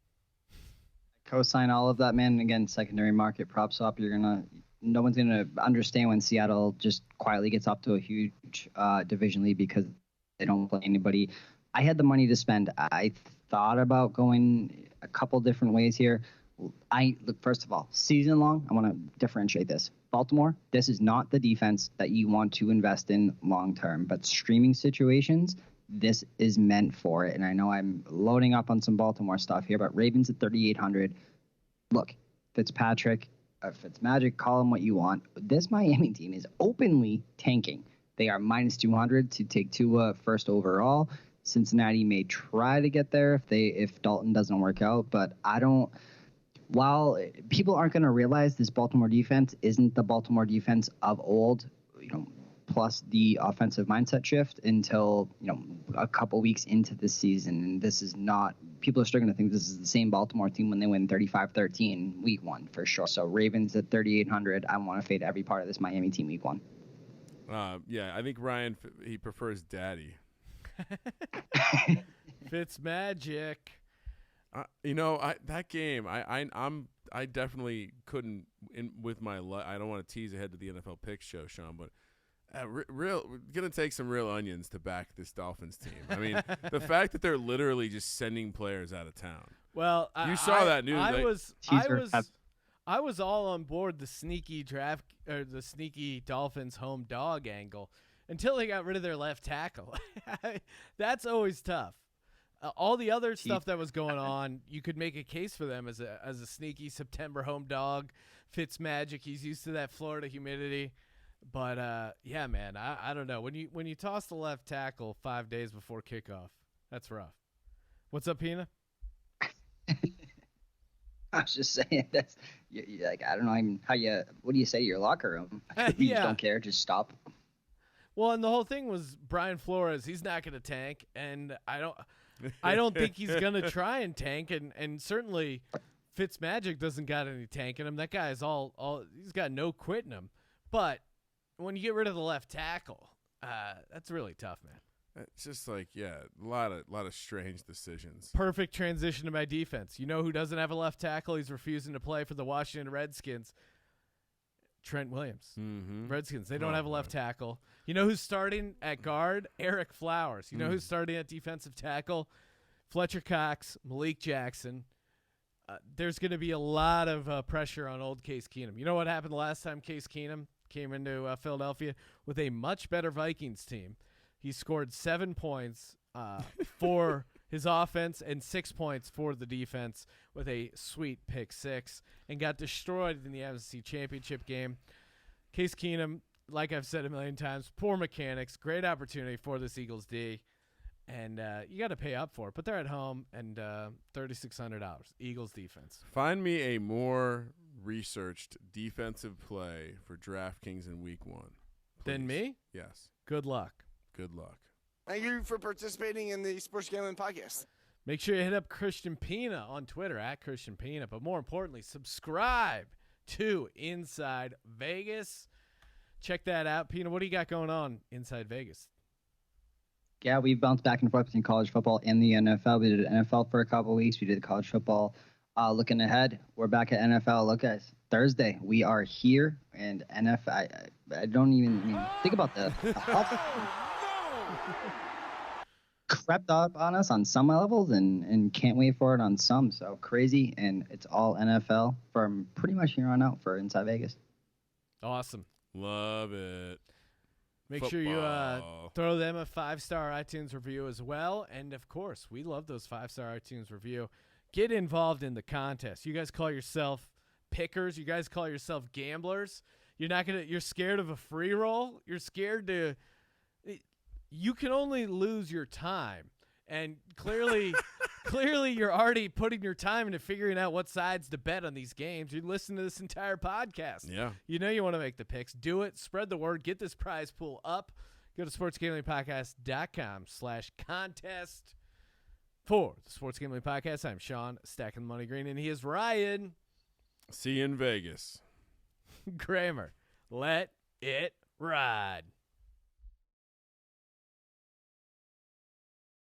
Co-sign all of that, man. Again, secondary market props up. No one's gonna understand when Seattle just quietly gets off to a huge division lead because they don't play anybody. I had the money to spend. I thought about going a couple different ways here. Look, first of all, season long, I want to differentiate this. Baltimore, this is not the defense that you want to invest in long term, but streaming situations, this is meant for it. And I know I'm loading up on some Baltimore stuff here, but Ravens at 3,800. Look, Fitzpatrick, Fitzmagic, call them what you want. This Miami team is openly tanking. They are minus 200 to take Tua first overall. Cincinnati may try to get there if Dalton doesn't work out, but while people aren't going to realize this Baltimore defense isn't the Baltimore defense of old, plus the offensive mindset shift until, a couple weeks into the season. And this is not, people are still going to think this is the same Baltimore team when they win 35-13 week one for sure. So Ravens at 3,800. I want to fade every part of this Miami team week one. Yeah, I think Ryan, he prefers daddy. Fitzmagic. That game, I definitely couldn't with my I don't want to tease ahead to the NFL Picks show, Sean, but we're gonna take some real onions to back this Dolphins team. I mean, the fact that they're literally just sending players out of town. Well, you saw that news. I was all on board the sneaky draft or the sneaky Dolphins home dog angle until they got rid of their left tackle. That's always tough. All the other stuff that was going on, you could make a case for them as a sneaky September home dog. Fitzmagic, he's used to that Florida humidity. But yeah, man, I don't know. When you toss the left tackle 5 days before kickoff, that's rough. What's up, Pina? I was just saying that's like I don't know even how you. What do you say to your locker room? You just don't care. Just stop. Well, and the whole thing was Brian Flores. He's not going to tank, and I don't think he's going to try and tank, and certainly Fitzmagic doesn't got any tank in him. That guy's all he's got no quit in him. But when you get rid of the left tackle, that's really tough, man. It's just like, yeah, a lot of strange decisions. Perfect transition to my defense. You know who doesn't have a left tackle? He's refusing to play for the Washington Redskins. Trent Williams. Mm-hmm. Redskins, they don't have a left tackle. You know who's starting at guard? Eric Flowers. You know who's starting at defensive tackle? Fletcher Cox, Malik Jackson. There's going to be a lot of pressure on old Case Keenum. You know what happened the last time Case Keenum came into Philadelphia? With a much better Vikings team. He scored 7 points for his offense and 6 points for the defense with a sweet pick six and got destroyed in the NFC Championship game. Case Keenum, like I've said a million times, poor mechanics, great opportunity for this Eagles D, and you got to pay up for it. But they're at home, and $3,600. Eagles defense. Find me a more researched defensive play for DraftKings in Week 1. Than me? Yes. Good luck. Good luck. Thank you for participating in the Sports Gambling Podcast. Make sure you hit up Christian Pina on Twitter, at Christian Pina. But more importantly, subscribe to Inside Vegas. Check that out. Pina, what do you got going on Inside Vegas? Yeah, we've bounced back and forth between college football and the NFL. We did NFL for a couple of weeks. We did college football. Looking ahead, we're back at NFL. Look, guys, Thursday we are here, and NFL. I don't even think about the crept up on us on some levels, and can't wait for it on some. So crazy, and it's all NFL from pretty much here on out for Inside Vegas. Awesome. Love it. Make sure you throw them a 5-star iTunes review as well. And, of course, we love those 5-star iTunes review. Get involved in the contest. You guys call yourself pickers. You guys call yourself gamblers. You're scared of a free roll. You're scared to – you can only lose your time. And clearly you're already putting your time into figuring out what sides to bet on these games. You listen to this entire podcast. Yeah. You know you want to make the picks. Do it. Spread the word. Get this prize pool up. Go to sportsgamblingpodcast.com/contest for the Sports Gambling Podcast. I'm Sean, stacking the money green, and he is Ryan. See you in Vegas. Kramer. Let it ride.